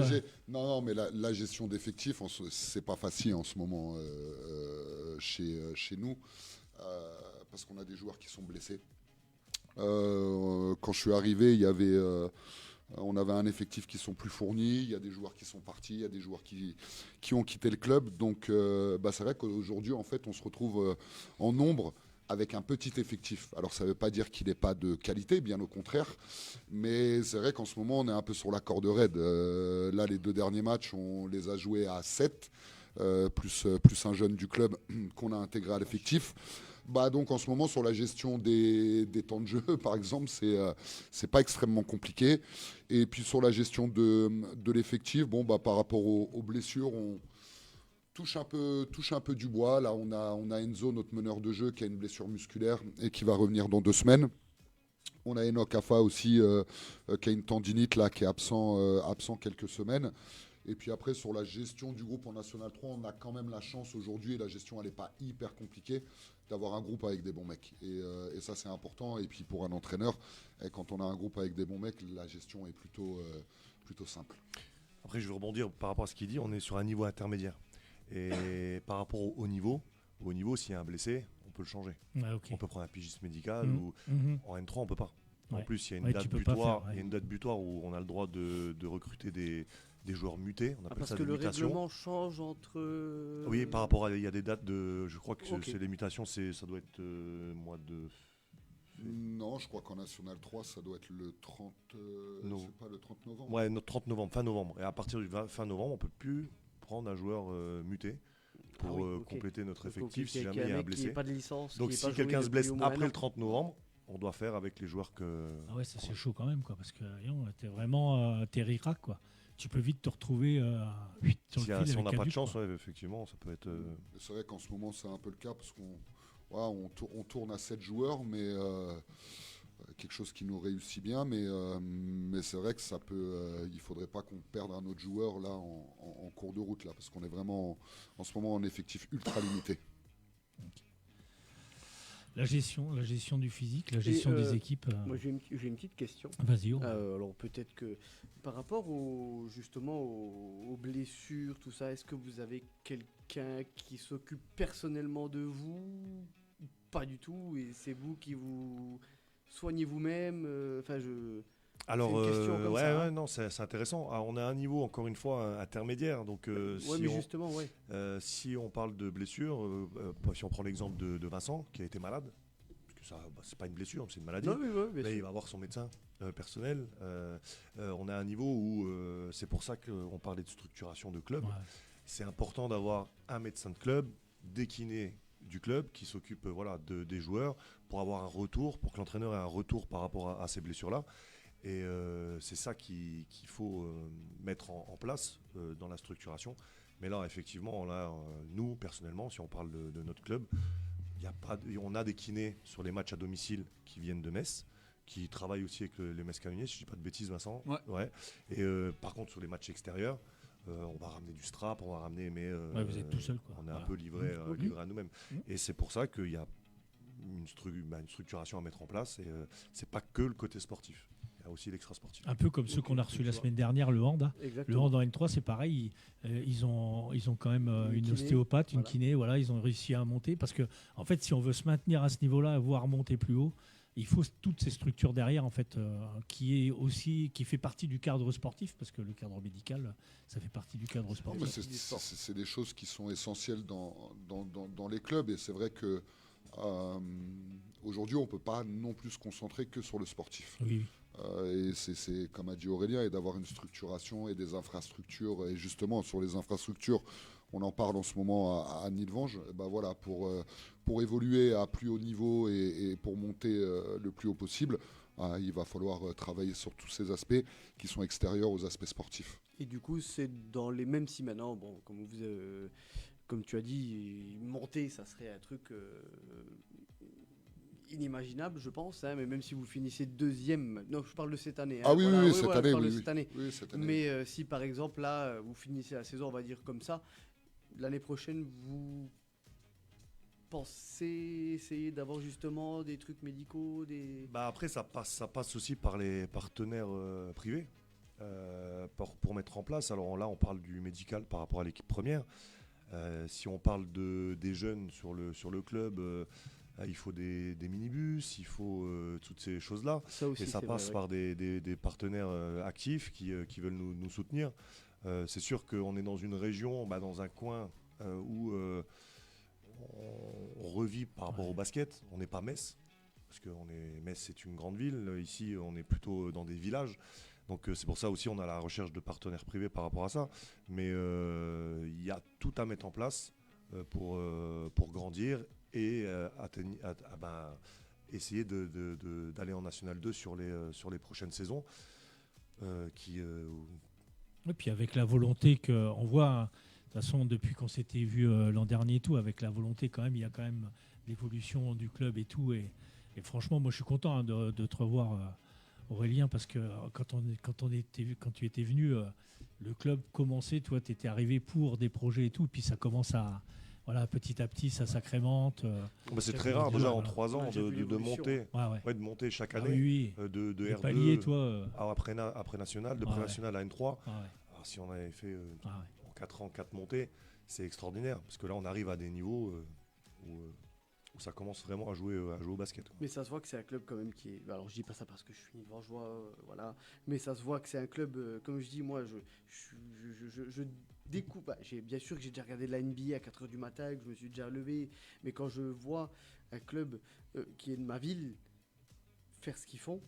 non, mais la gestion d'effectifs, c'est pas facile en ce moment chez nous, parce qu'on a des joueurs qui sont blessés. Quand je suis arrivé, on avait un effectif qui sont plus fournis, il y a des joueurs qui sont partis, il y a des joueurs qui ont quitté le club. Donc c'est vrai qu'aujourd'hui, en fait, on se retrouve en nombre avec un petit effectif. Alors ça ne veut pas dire qu'il n'est pas de qualité, bien au contraire, mais c'est vrai qu'en ce moment, on est un peu sur la corde raide. Là, les 2 derniers matchs, on les a joués à 7, plus un jeune du club qu'on a intégré à l'effectif. Donc en ce moment, sur la gestion des temps de jeu, par exemple, c'est pas extrêmement compliqué. Et puis sur la gestion de l'effectif, par rapport aux blessures, on touche un peu du bois. Là, on a Enzo, notre meneur de jeu, qui a une blessure musculaire et qui va revenir dans 2 semaines. On a Enoch Afa aussi, qui a une tendinite là, qui est absent quelques semaines. Et puis après, sur la gestion du groupe en National 3, on a quand même la chance aujourd'hui, et la gestion, elle n'est pas hyper compliquée, d'avoir un groupe avec des bons mecs. Et ça, c'est important. Et puis pour un entraîneur, quand on a un groupe avec des bons mecs, la gestion est plutôt simple. Après, je vais rebondir par rapport à ce qu'il dit. On est sur un niveau intermédiaire. Et par rapport au niveau, s'il y a un blessé, on peut le changer. Ouais, okay. On peut prendre un pigiste médical ou en N3, on ne peut pas. Ouais. En plus, il y a une date butoir. Il y a une date butoir où on a le droit de recruter des joueurs mutés. On appelle ça des mutations. Parce que le règlement change entre... Oui, par rapport à... Il y a des dates de... Je crois que c'est les mutations, ça doit être mois de... Non, je crois qu'en National 3, ça doit être le 30... c'est pas le 30 novembre. Ouais, 30 novembre, fin novembre. Et à partir du fin novembre, on ne peut plus prendre un joueur muté pour compléter notre effectif si jamais il y a un blessé. Pas de licence, donc si quelqu'un se blesse après le 30 novembre, on doit faire avec les joueurs que... Ah ouais, ça c'est chaud quand même, quoi, parce que t'es vraiment ric-rac, quoi. Tu peux vite te retrouver sur le fil. Si on n'a pas de chance, effectivement, ça peut être... C'est vrai qu'en ce moment, c'est un peu le cas, parce qu'on tourne à 7 joueurs, mais quelque chose qui nous réussit bien, mais c'est vrai que ça peut... il ne faudrait pas qu'on perde un autre joueur là, en cours de route, là, parce qu'on est vraiment, en ce moment, en effectif ultra limité. Okay. La gestion du physique, la gestion des équipes. Moi, j'ai une petite question. Vas-y. Alors peut-être que par rapport justement aux blessures, tout ça, est-ce que vous avez quelqu'un qui s'occupe personnellement de vous? Pas du tout, et c'est vous qui vous soignez vous-même. Alors, c'est une question comme ça, hein. Non, c'est intéressant. Alors, on a un niveau, encore une fois, intermédiaire. Donc, si on parle de blessure, si on prend l'exemple de Vincent, qui a été malade, parce que ça, c'est pas une blessure, c'est une maladie. Là, il va voir son médecin personnel. On a un niveau où, c'est pour ça qu'on parlait de structuration de club. Ouais. C'est important d'avoir un médecin de club, des kinés du club qui s'occupe des joueurs pour avoir un retour, pour que l'entraîneur ait un retour par rapport à ces blessures-là. Et c'est ça qu'il faut mettre en place dans la structuration. Mais là, effectivement, nous, personnellement, si on parle de notre club, on a des kinés sur les matchs à domicile qui viennent de Metz, qui travaillent aussi avec les Metz Canoniers, si je ne dis pas de bêtises, Vincent. Ouais. Et par contre, sur les matchs extérieurs, on va ramener du strap, on va ramener... Mais vous êtes tout seul, quoi. On est un peu livré à nous-mêmes. Et c'est pour ça qu'il y a une structuration à mettre en place. Et c'est pas que le côté sportif. Il y a aussi l'extra sportif. Un peu comme ceux qu'on a reçus la semaine dernière, le hand. Le hand en N3, c'est pareil. Ils ont quand même une ostéopathe, une kiné. Voilà, ils ont réussi à monter. Parce que, en fait, si on veut se maintenir à ce niveau-là, voire monter plus haut, il faut toutes ces structures derrière, en fait, qui fait partie du cadre sportif, parce que le cadre médical, ça fait partie du cadre sportif. C'est des choses qui sont essentielles dans les clubs, et c'est vrai que aujourd'hui, on ne peut pas non plus se concentrer que sur le sportif. Oui. Et c'est comme a dit Aurélien, et d'avoir une structuration et des infrastructures. Et justement, sur les infrastructures, on en parle en ce moment à Nilvange. Pour évoluer à plus haut niveau et pour monter le plus haut possible, il va falloir travailler sur tous ces aspects qui sont extérieurs aux aspects sportifs. Et du coup, c'est dans les mêmes... Si maintenant, comme tu as dit, monter, ça serait un truc... inimaginable, je pense, hein, mais même si vous finissez deuxième, non, je parle de cette année. Hein, cette année. Mais si par exemple là, vous finissez la saison, on va dire comme ça, l'année prochaine, vous pensez essayer d'avoir justement des trucs médicaux, Après, ça passe aussi par les partenaires privés pour mettre en place. Alors là, on parle du médical par rapport à l'équipe première. Si on parle des jeunes sur le club, il faut des minibus, il faut toutes ces choses-là. Aussi, et ça passe par des partenaires actifs qui veulent nous soutenir. C'est sûr qu'on est dans une région, dans un coin où on revit par rapport au basket. On n'est pas Metz, parce que Metz c'est une grande ville. Ici, on est plutôt dans des villages. Donc c'est pour ça aussi on a la recherche de partenaires privés par rapport à ça. Mais il y a tout à mettre en place pour grandir et essayer d'aller en National 2 sur les prochaines saisons. Et puis avec la volonté qu'on voit, de toute façon depuis qu'on s'était vu l'an dernier et tout, avec la volonté quand même, il y a quand même l'évolution du club et tout. Et franchement, moi je suis content de te revoir. Aurélien, parce que quand tu étais venu, le club commençait, toi tu étais arrivé pour des projets et tout, puis ça commence à, petit à petit, ça sacrémente. C'est très rare déjà en 3 ans de monter, de monter chaque année de R2 paliers, toi, après National, de pré-national à N3. Alors, si on avait fait en 4 ans 4 montées, c'est extraordinaire, parce que là on arrive à des niveaux où ça commence vraiment à jouer au basket. Mais ça se voit que c'est un club quand même qui est... Alors je dis pas ça parce que je suis Nilvangeois, voilà. Mais ça se voit que c'est un club, comme je dis, moi je découpe. Bien sûr que j'ai déjà regardé de la NBA à 4h du matin, que je me suis déjà levé. Mais quand je vois un club qui est de ma ville faire ce qu'ils font,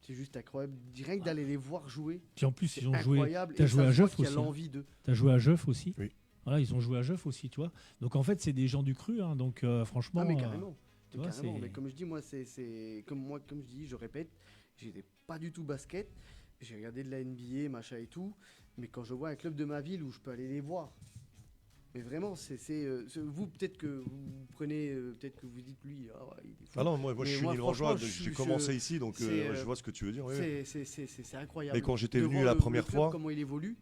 c'est juste incroyable. Rien que d'aller les voir jouer. Puis en plus, ils ont incroyable. joué. Tu as joué à Jeuf aussi. Tu as joué à Jeuf aussi. Oui. Voilà, ils ont joué à Jeuf aussi, tu vois. Donc en fait, c'est des gens du cru, hein, donc franchement. Ah mais carrément. Carrément. Mais comme je dis, moi, c'est comme je dis, je répète, j'étais pas du tout basket. J'ai regardé de la NBA, machin et tout. Mais quand je vois un club de ma ville où je peux aller les voir, mais vraiment, vous peut-être que vous prenez, peut-être que vous dites lui. Il est fou. Ah non, moi je suis Nilvangeois, j'ai commencé ici, donc je vois ce que tu veux dire. C'est incroyable. Mais quand j'étais venu la première fois, comment il évolue,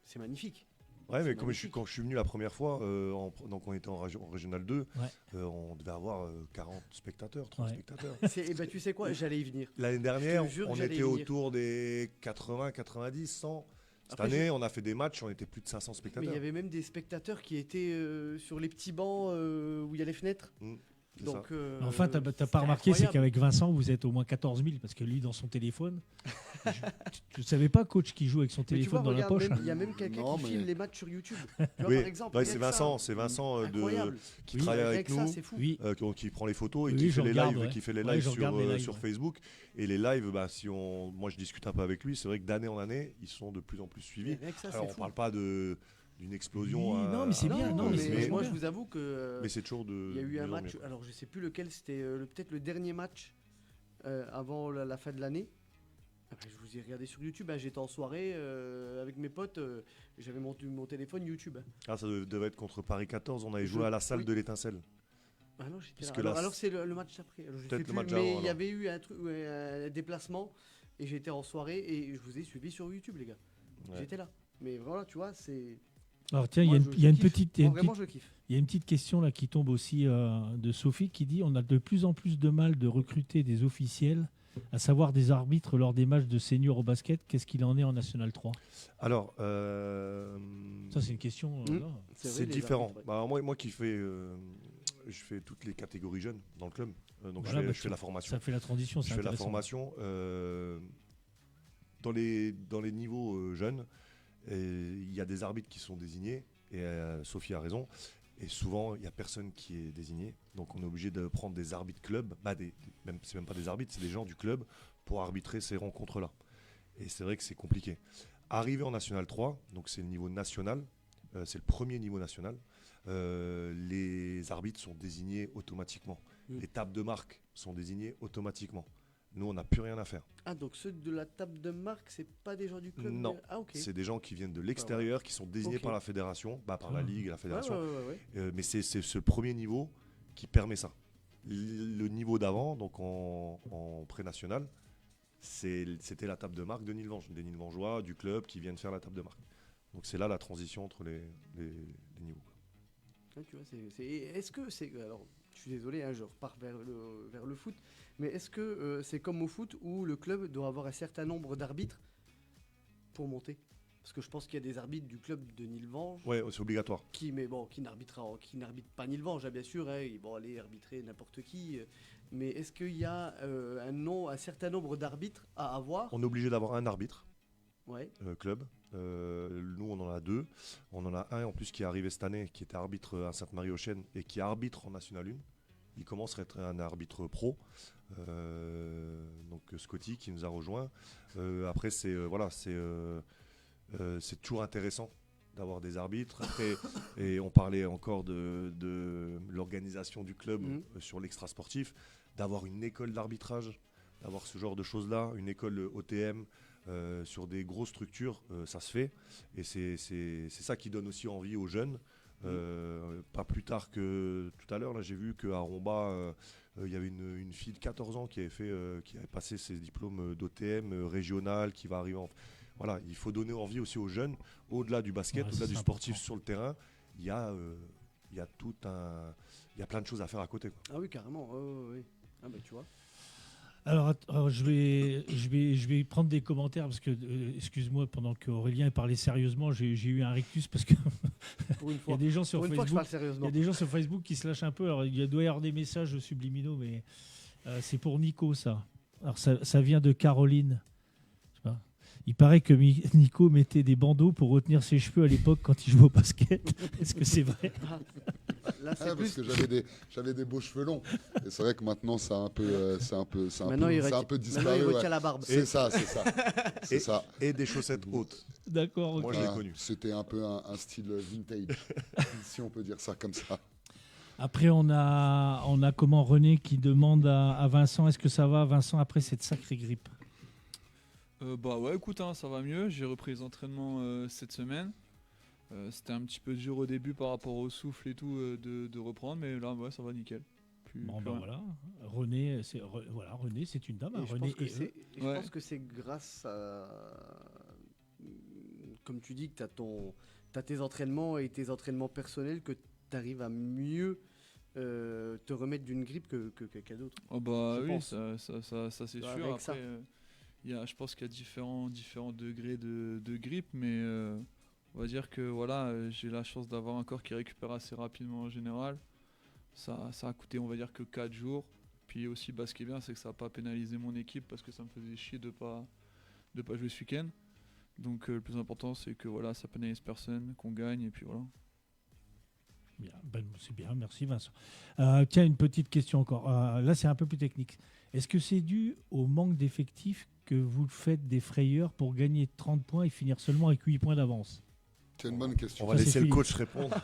c'est magnifique. Ouais, mais quand je suis venu la première fois, donc on était en Régional 2, on devait avoir 40 spectateurs, 30 spectateurs. Tu sais quoi, j'allais y venir. L'année dernière, on était autour des 80, 90, 100. Cette année, on a fait des matchs, on était plus de 500 spectateurs. Mais il y avait même des spectateurs qui étaient sur les petits bancs où il y a les fenêtres. Donc, enfin, t'as pas remarqué, c'est qu'avec Vincent, vous êtes au moins 14 000, parce que lui, dans son téléphone, je ne savais pas, coach, qui joue avec son téléphone dans la poche. Il y a même quelqu'un qui filme les matchs sur YouTube. Par exemple, c'est Vincent, qui travaille avec nous, qui prend les photos et qui fait les lives sur Facebook. Et les lives, moi je discute un peu avec lui, c'est vrai que d'année en année, ils sont de plus en plus suivis. Alors on parle pas d'une explosion. Non, mais c'est bien. Mais moi, je vous avoue que. Mais c'est toujours il y a eu un match. Alors, je sais plus lequel. C'était peut-être le dernier match avant la fin de l'année. Après, je vous ai regardé sur YouTube. J'étais en soirée avec mes potes. J'avais mon téléphone YouTube. Ah, ça devait être contre Paris 14. On avait joué à la salle de l'Étincelle. Ah non, j'étais là. Alors c'est le match après. Peut-être le match avant. Mais il y avait eu un déplacement et j'étais en soirée et je vous ai suivi sur YouTube, les gars. J'étais là. Mais voilà, tu vois, c'est. Alors tiens, il y a une petite question là qui tombe aussi de Sophie qui dit: on a de plus en plus de mal de recruter des officiels, à savoir des arbitres lors des matchs de seniors au basket. Qu'est-ce qu'il en est en National 3 ? Alors, ça c'est une question. C'est différent. Moi qui je fais toutes les catégories jeunes dans le club, donc je fais la formation. Ça fait la transition. Je fais la formation dans les niveaux jeunes. Il y a des arbitres qui sont désignés, et Sophie a raison, et souvent il n'y a personne qui est désigné, donc on est obligé de prendre des arbitres club, c'est même pas des arbitres, c'est des gens du club pour arbitrer ces rencontres-là. Et c'est vrai que c'est compliqué. Arrivé en National 3, donc c'est le niveau national, c'est le premier niveau national, les arbitres sont désignés automatiquement, les tables de marque sont désignées automatiquement. Nous, on n'a plus rien à faire. Ah, donc ceux de la table de marque, c'est pas des gens du club? Non, c'est des gens qui viennent de l'extérieur, qui sont désignés par la fédération, par la ligue et la fédération. Mais c'est ce premier niveau qui permet ça. Le niveau d'avant, donc en pré-national, c'était la table de marque de Nilvange, des Nilvangeois, du club qui viennent faire la table de marque. Donc c'est là la transition entre les niveaux. Ouais, tu vois, est-ce que c'est... Alors, je suis désolé, hein, je repars vers le foot, mais est-ce que c'est comme au foot où le club doit avoir un certain nombre d'arbitres pour monter? Parce que je pense qu'il y a des arbitres du club de Nilvange. Ouais, c'est obligatoire. Qui n'arbitrent pas Nilvange, hein, bien sûr. Hein, ils vont aller arbitrer n'importe qui. Mais est-ce qu'il y a un certain nombre d'arbitres à avoir? On est obligé d'avoir un arbitre. Ouais. Club. Nous, on en a 2. On en a un en plus qui est arrivé cette année, qui était arbitre à Sainte-Marie-aux-Chênes et qui arbitre en National 1. Il commence à être un arbitre pro. Donc Scotty qui nous a rejoint. Après, c'est toujours intéressant d'avoir des arbitres. Après, et on parlait encore de l'organisation du club sur l'extra-sportif, d'avoir une école d'arbitrage, d'avoir ce genre de choses-là, une école OTM sur des grosses structures, ça se fait. Et c'est ça qui donne aussi envie aux jeunes. Pas plus tard que tout à l'heure, là, j'ai vu qu'à Romba, il y avait une fille de 14 ans qui avait passé ses diplômes d'OTM régional, qui va arriver en... Voilà, il faut donner envie aussi aux jeunes, au-delà du basket, au-delà du sportif important. Sur le terrain, il y a plein de choses à faire à côté, quoi. Ah oui, carrément. Oui. Ah bah tu vois. Alors je vais prendre des commentaires parce que, excuse-moi, pendant qu'Aurélien parlait sérieusement, j'ai eu un rictus parce que pour une fois, il y a des gens sur Facebook, je parle sérieusement. Il y a des gens sur Facebook qui se lâchent un peu. Alors il doit y avoir des messages subliminaux, mais c'est pour Nico ça. Alors ça vient de Caroline. Je sais pas. Il paraît que Nico mettait des bandeaux pour retenir ses cheveux à l'époque quand il jouait au basket. Est-ce que c'est vrai? Là, parce que j'avais des beaux cheveux longs. Et c'est vrai que maintenant, c'est un peu disparu. Maintenant, il retient la barbe. C'est ça. Et des chaussettes hautes. D'accord. Okay. Moi, je l'ai connu. C'était un peu un style vintage, si on peut dire ça comme ça. Après, on a René qui demande à Vincent, est-ce que ça va, Vincent, après cette sacrée grippe? Bah ouais, écoute, hein, ça va mieux. J'ai repris les entraînements cette semaine. C'était un petit peu dur au début par rapport au souffle et tout de reprendre, mais là, ouais, ça va nickel. Voilà. René, c'est une dame. Je pense que c'est grâce à, comme tu dis, que tu as tes entraînements et tes entraînements personnels que tu arrives à mieux te remettre d'une grippe que quelqu'un d'autre. Oh bah oui, ça c'est sûr. Après, je pense qu'il y a différents degrés de grippe, mais on va dire que voilà, j'ai la chance d'avoir un corps qui récupère assez rapidement en général. Ça a coûté, on va dire, que 4 jours. Puis aussi, ce qui est bien, c'est que ça n'a pas pénalisé mon équipe parce que ça me faisait chier de pas jouer ce week-end. Donc le plus important, c'est que voilà, ça pénalise personne, qu'on gagne et puis voilà. Bien, c'est bien, merci Vincent. Tiens, une petite question encore. Là, c'est un peu plus technique. Est-ce que c'est dû au manque d'effectifs que vous faites des frayeurs pour gagner 30 points et finir seulement avec 8 points d'avance? C'est une bonne question. On va laisser le coach répondre.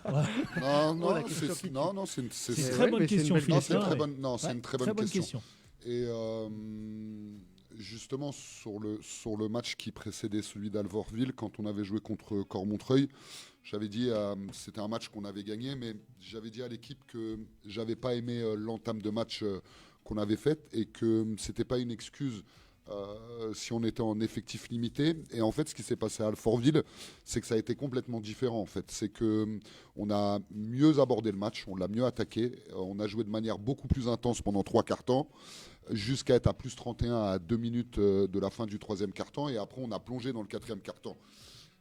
Non, c'est une très bonne question. C'est une très bonne question. Et justement, sur le match qui précédait celui d'Alvortville, quand on avait joué contre Cormontreuil, j'avais dit, c'était un match qu'on avait gagné, mais j'avais dit à l'équipe que j'avais pas aimé l'entame de match qu'on avait faite et que c'était pas une excuse si on était en effectif limité. Et en fait, ce qui s'est passé à Alfortville, c'est que ça a été complètement différent. En fait, c'est que on a mieux abordé le match, on l'a mieux attaqué, on a joué de manière beaucoup plus intense pendant 3 quarts temps, jusqu'à être à plus 31 à 2 minutes de la fin du 3e quart temps, et après on a plongé dans le 4e quart temps.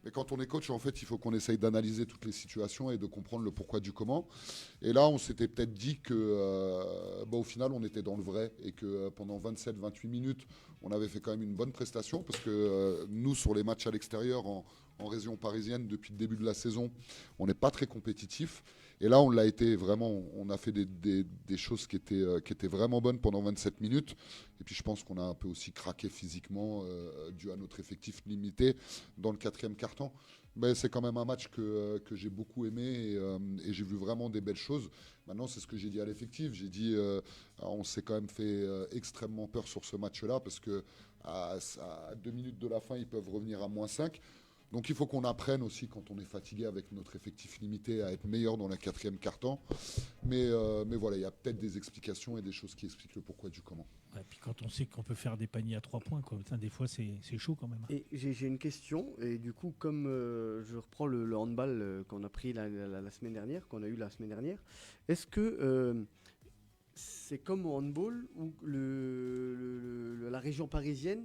Mais quand on est coach, en fait, il faut qu'on essaye d'analyser toutes les situations et de comprendre le pourquoi du comment. Et là, on s'était peut-être dit que, au final, on était dans le vrai et que pendant 27-28 minutes, on avait fait quand même une bonne prestation parce que nous, sur les matchs à l'extérieur, en région parisienne, depuis le début de la saison, on n'est pas très compétitif. Et là, on l'a été vraiment. On a fait des choses qui étaient vraiment bonnes pendant 27 minutes. Et puis, je pense qu'on a un peu aussi craqué physiquement dû à notre effectif limité dans le 4e quart-temps. Mais c'est quand même un match que j'ai beaucoup aimé et j'ai vu vraiment des belles choses. Maintenant, c'est ce que j'ai dit à l'effectif. J'ai dit, on s'est quand même fait extrêmement peur sur ce match-là parce que à 2 minutes de la fin, ils peuvent revenir à -5. Donc il faut qu'on apprenne aussi, quand on est fatigué avec notre effectif limité, à être meilleur dans la 4e quart-temps. Mais voilà, il y a peut-être des explications et des choses qui expliquent le pourquoi du comment. Et puis quand on sait qu'on peut faire des paniers à 3 points, quoi. Putain, des fois c'est chaud quand même. Et j'ai une question, et du coup, comme je reprends le handball qu'on a pris la semaine dernière, qu'on a eu la semaine dernière, est-ce que c'est comme au handball où la région parisienne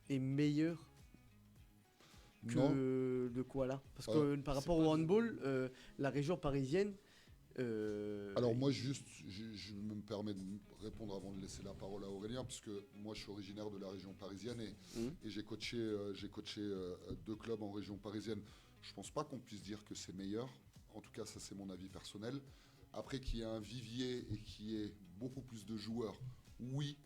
est meilleure que de quoi là? Parce que par rapport au handball, la région parisienne. Alors moi je me permets de répondre avant de laisser la parole à Aurélien, parce que moi je suis originaire de la région parisienne et j'ai coaché 2 clubs en région parisienne. Je pense pas qu'on puisse dire que c'est meilleur. En tout cas, ça c'est mon avis personnel. Après, qu'il y ait un vivier et qu'il y ait beaucoup plus de joueurs, oui.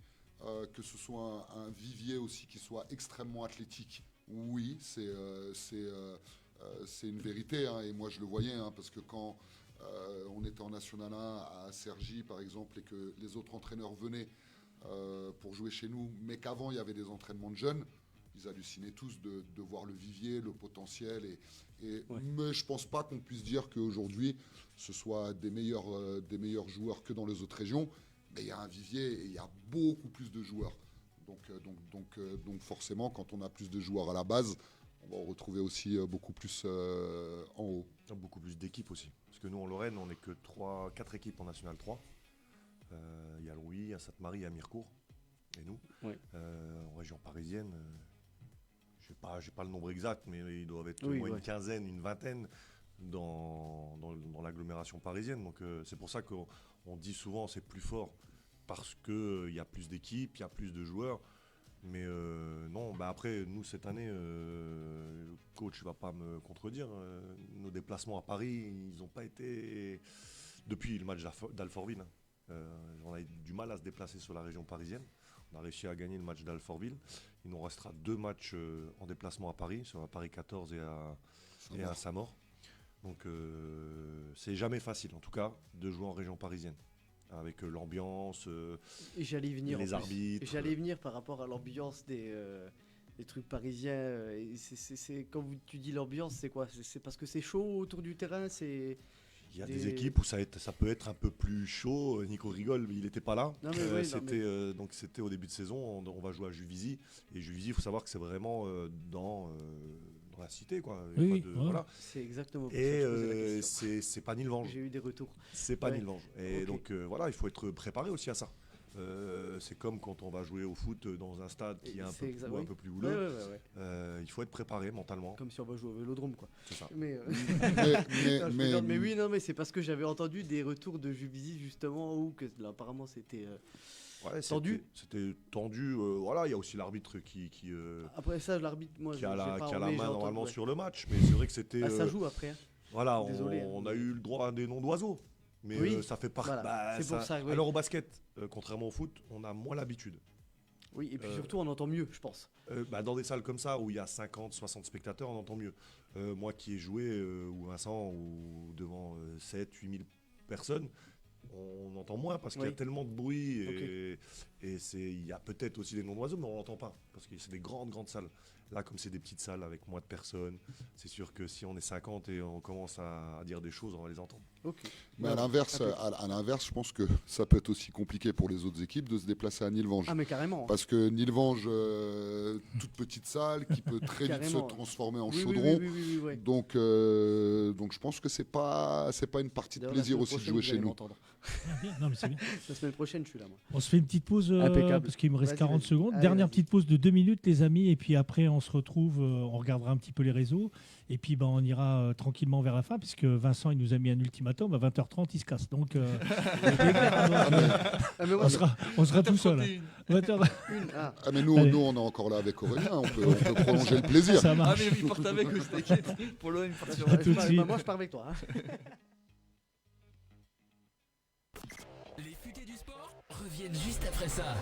Que ce soit un vivier aussi qui soit extrêmement athlétique, oui, c'est une vérité, hein, et moi je le voyais, hein, parce que quand on était en National 1 à Cergy par exemple, et que les autres entraîneurs venaient pour jouer chez nous, mais qu'avant il y avait des entraînements de jeunes, ils hallucinaient tous de voir le vivier, le potentiel, mais je pense pas qu'on puisse dire qu'aujourd'hui ce soit des meilleurs joueurs que dans les autres régions. Mais il y a un vivier et il y a beaucoup plus de joueurs. Donc forcément, quand on a plus de joueurs à la base, on va en retrouver aussi beaucoup plus en haut. Beaucoup plus d'équipes aussi. Parce que nous, en Lorraine, on n'est que 4 équipes en National 3. Il y a Louis, il y a Sainte-Marie, il y a Mirecourt et nous. Ouais. En région parisienne, je n'ai pas le nombre exact, mais ils doivent être au moins une quinzaine, une vingtaine dans l'agglomération parisienne. Donc c'est pour ça qu'on dit souvent c'est plus fort, parce qu'il y a plus d'équipes, il y a plus de joueurs. Mais non, après, nous, cette année, coach, ne va pas me contredire, nos déplacements à Paris, ils n'ont pas été... Depuis le match d'Alfortville, on a eu du mal à se déplacer sur la région parisienne. On a réussi à gagner le match d'Alfortville. Il nous restera 2 matchs en déplacement à Paris, sur la Paris 14 et à Samor. Donc, c'est jamais facile, en tout cas, de jouer en région parisienne. Avec l'ambiance, les arbitres. J'allais venir par rapport à l'ambiance des trucs parisiens. Quand tu dis l'ambiance, c'est quoi? C'est parce que c'est chaud autour du terrain? Il y a des équipes où ça peut être un peu plus chaud. Nico rigole, il n'était pas là. Donc c'était au début de saison, on va jouer à Juvisy. Et Juvisy, il faut savoir que c'est vraiment dans la cité, quoi. Voilà. C'est exactement pour et c'est pas Nilvange. J'ai eu des retours. C'est pas Nilvange. Et donc voilà, il faut être préparé aussi à ça. C'est comme quand on va jouer au foot dans un stade qui est un peu plus houleux. Il faut être préparé mentalement. Comme si on va jouer au Vélodrome, quoi. C'est ça. Mais c'est parce que j'avais entendu des retours de Juvisy justement où là, apparemment c'était tendu. C'était tendu. Voilà, il y a aussi l'arbitre qui après ça, l'arbitre, moi, qui a la main normalement sur le match, mais c'est vrai que c'était. Ça joue après. Hein. Voilà, on a eu le droit à des noms d'oiseaux. Mais ça fait partie. Voilà. C'est pour ça. Oui. Alors au basket, contrairement au foot, on a moins l'habitude. Oui, et puis surtout on entend mieux, je pense. Dans des salles comme ça où il y a 50, 60 spectateurs, on entend mieux. Moi qui ai joué, ou Vincent, ou devant 7, 8 000 personnes, on entend moins parce qu'il y a tellement de bruit. Et il y a peut-être aussi des noms d'oiseaux, mais on l'entend pas parce que c'est des grandes salles. Là, comme c'est des petites salles avec moins de personnes, c'est sûr que si on est 50 et on commence à dire des choses, on va les entendre. Okay. Mais à l'inverse, je pense que ça peut être aussi compliqué pour les autres équipes de se déplacer à Nilvange. Ah mais carrément. Parce que Nilvange, toute petite salle qui peut très vite se transformer en chaudron. Oui. Donc je pense que c'est pas une partie de plaisir aussi de jouer chez nous. Non, mais c'est bien. La semaine prochaine, je suis là, moi. On se fait une petite pause parce qu'il me reste 40 secondes. Dernière petite pause de 2 minutes, les amis, et puis après on se retrouve, on regardera un petit peu les réseaux, et puis on ira tranquillement vers la fin, puisque Vincent il nous a mis un ultimatum, à 20h30 il se casse. Donc on sera tout seul. Mais nous on est encore là avec Aurélien, on peut prolonger le plaisir. Ça marche. Mais il porte avec eux, t'inquiète. Pour l'OM, il part sur moi je pars avec toi. Les futés du sport reviennent juste après ça.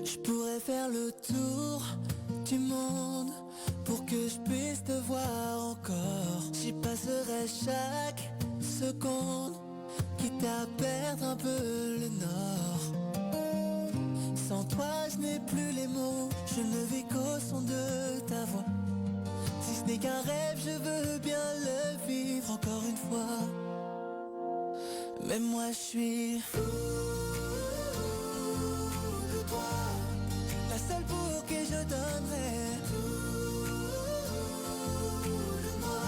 Je pourrais faire le tour du monde pour que je puisse te voir encore. vivrai chaque seconde, quitte à perdre un peu le nord. Sans toi je n'ai plus les mots, je ne vis qu'au son de ta voix. Si ce n'est qu'un rêve, je veux bien le vivre encore une fois. Mais moi je suis fou de toi, la seule pour qui je donnerais tout de moi.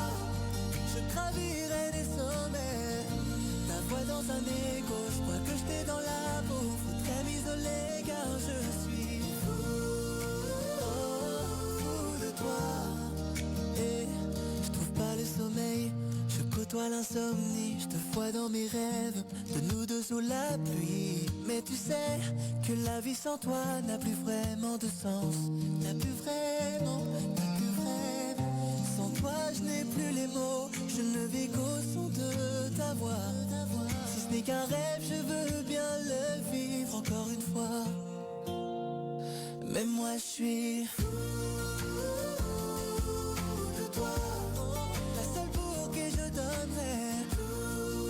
Je gravirai des sommets, ta voix dans un écho, je crois que je t'ai dans la peau. Faudrait m'isoler car je suis fou de toi. Et je trouve pas le sommeil, je côtoie l'insomnie, je te vois dans mes rêves, de nous deux sous la pluie. Mais tu sais que la vie sans toi n'a plus vraiment de sens, n'a plus vraiment. Sans toi je n'ai plus les mots, je ne vis qu'au son de ta voix. Si ce n'est qu'un rêve, je veux bien le vivre encore une fois. Mais moi je suis fou de toi, la seule pour qui je donnerais tout.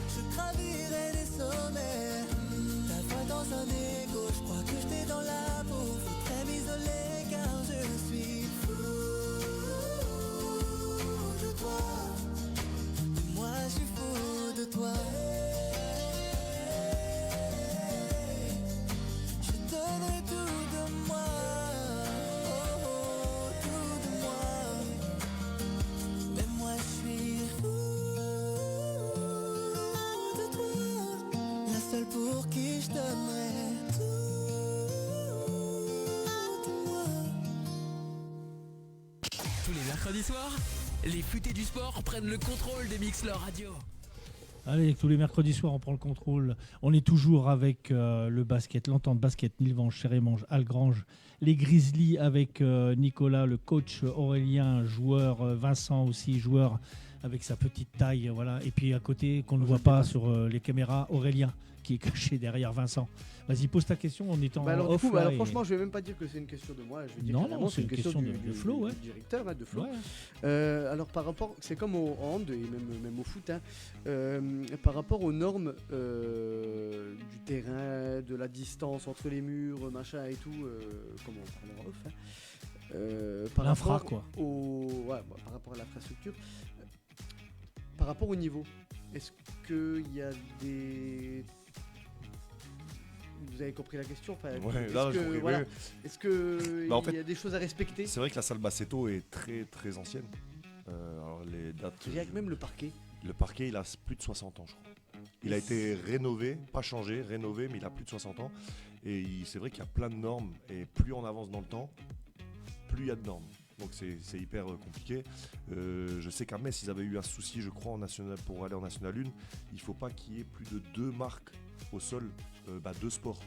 Je gravirai des sommets, ta voix dans un écho, je crois que je t'ai dans la peau. Faudrait m'isoler car je suis fou de toi. Moi je suis fou de toi. Je donnerai tout de moi, tout de moi. Mais moi je suis fou de toi, la seule pour qui je donnerai tout de moi. Tous les mercredis soirs, les futés du sport prennent le contrôle des Mixler Radio. Allez, tous les mercredis soirs, on prend le contrôle. On est toujours avec le basket, l'entente basket, Nilvange, Chérémange, Algrange, les Grizzlies avec Nicolas, le coach, Aurélien, joueur, Vincent aussi, joueur avec sa petite taille, voilà. Et puis à côté, qu'on ne voit pas sur les caméras, Aurélien, qui est caché derrière Vincent. Vas-y, pose ta question en étant alors, off. alors franchement, je vais même pas dire que c'est une question de moi. Je vais dire non, c'est une question du Flo, ouais. directeur, de Flo. Ouais. Alors par rapport, c'est comme au hand et même au foot, par rapport aux normes du terrain, de la distance entre les murs, machin et tout, comment on parle en off. Par L'infra, rapport quoi. Par rapport à l'infrastructure, par rapport au niveau, est-ce qu'il y a des... Vous avez compris la question, est-ce qu'il y a des choses à respecter? C'est vrai que la salle Bassetto est très très ancienne. Alors les dates. Il y a même le parquet. Le parquet, il a plus de 60 ans, je crois. Il a été rénové, pas changé, rénové, mais il a plus de 60 ans. Et c'est vrai qu'il y a plein de normes. Et plus on avance dans le temps, plus il y a de normes. Donc c'est hyper compliqué. Je sais qu'à Metz, ils avaient eu un souci, je crois, en national, pour aller en National 1. Il ne faut pas qu'il y ait plus de 2 marques au sol, 2 sports.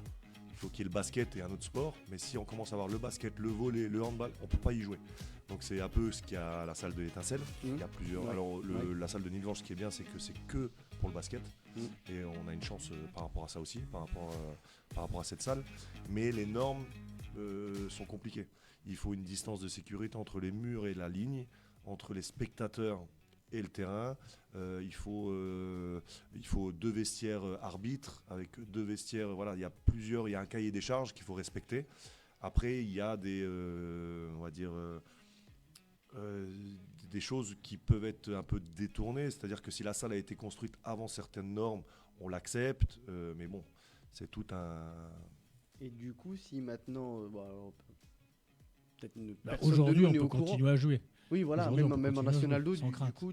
Il faut qu'il y ait le basket et un autre sport. Mais si on commence à avoir le basket, le volley, le handball, on ne peut pas y jouer. Donc c'est un peu ce qu'il y a à la salle de l'Étincelle. Il y a plusieurs. Ouais. Alors la salle de Nilvange, ce qui est bien, c'est que c'est que pour le basket. Et on a une chance par rapport à ça aussi, par rapport à cette salle. Mais les normes sont compliquées. Il faut une distance de sécurité entre les murs et la ligne, entre les spectateurs et le terrain. Il faut 2 vestiaires arbitres avec 2 vestiaires. Voilà, il y a un cahier des charges qu'il faut respecter. Après, il y a des choses qui peuvent être un peu détournées. C'est-à-dire que si la salle a été construite avant certaines normes, on l'accepte. Mais bon, c'est tout un... Et du coup, si maintenant... aujourd'hui, on peut continuer à jouer. Oui, voilà, même en National 2, du coup,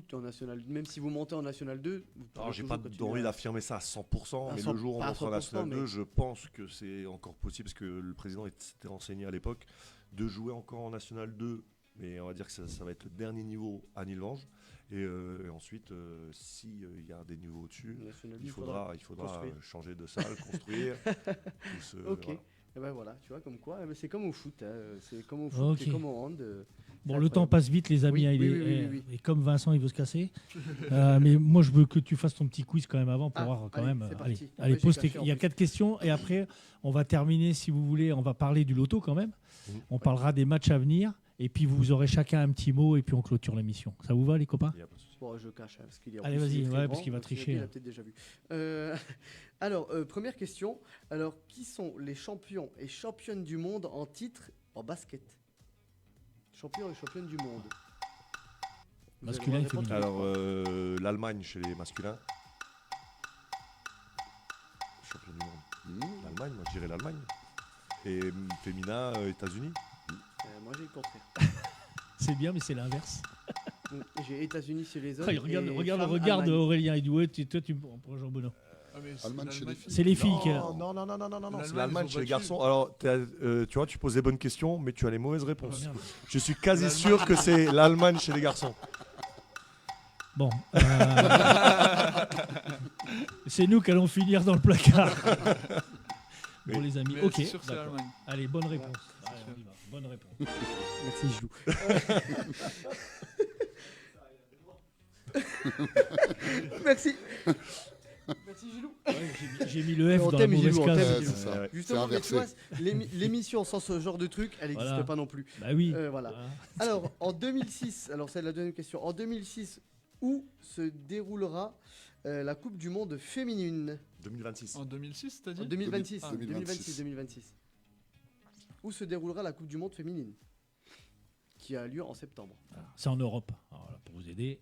même si vous montez en National 2... Alors, j'ai pas envie d'affirmer ça à 100%, mais le jour où on monte en National 2, je pense que c'est encore possible, parce que le président s'était renseigné à l'époque, de jouer encore en National 2, mais on va dire que ça va être le dernier niveau à Nilvange. Et ensuite, s'il y a des niveaux au-dessus, il faudra changer de salle, construire. Ok. Voilà. Et ben voilà, tu vois, comme quoi, c'est comme au foot, c'est comme au foot, c'est comme au hand. Bon, le temps passe vite, les amis, et comme Vincent, il veut se casser. Mais moi, je veux que tu fasses ton petit quiz quand même avant pour voir quand même. Allez, pose il y a 4 questions et après, on va terminer, si vous voulez, on va parler du loto quand même. On parlera des matchs à venir Et puis vous aurez chacun un petit mot et puis on clôture l'émission. Ça vous va les copains? Bon, je cache parce qu'il est. Allez, vas-y, parce qu'il va tricher. Il a peut-être déjà vu. Alors, première question. Alors, qui sont les champions et championnes du monde en titre en basket? Champions et championnes du monde. Masculin et féminin. Alors, l'Allemagne chez les masculins. Champion du monde. L'Allemagne, moi je dirais l'Allemagne. Et féminin, États-Unis. Moi j'ai le contraire. C'est bien, mais c'est l'inverse. J'ai États-Unis chez les hommes. Regarde et le femmes, regard Allemagne. d'Aurélien et toi tu me prends Jean Bonneau. Allemagne chez les filles. C'est les filles qui. Non, c'est l'Allemagne chez les garçons. Alors, tu vois, tu poses des bonnes questions, mais tu as les mauvaises réponses. Je suis quasi sûr que c'est l'Allemagne chez les garçons. Bon. C'est nous qui allons finir dans le placard. Bon, les amis, Mais ok. c'est sûr que c'est d'accord. l'Allemagne. Allez, bonne réponse. Allez, on y va. Bonne réponse. Merci Gilou. Merci. Merci Gilou. J'ai mis le F On dans la t'aime, mauvaise Gilou, on case. t'aime, C'est ça. Justement, C'est mais tu vois, inversé. l'émission sans ce genre de truc, elle n'existe Voilà. pas non plus. Bah oui. Voilà. Alors, en 2006, alors c'est la deuxième question. En 2006, où se déroulera la Coupe du Monde féminine? 2026. En 2006, t'as dit? En 2026. Ah, 2026. Où se déroulera la Coupe du Monde féminine? Qui a lieu en septembre. C'est en Europe. Alors, là, pour vous aider.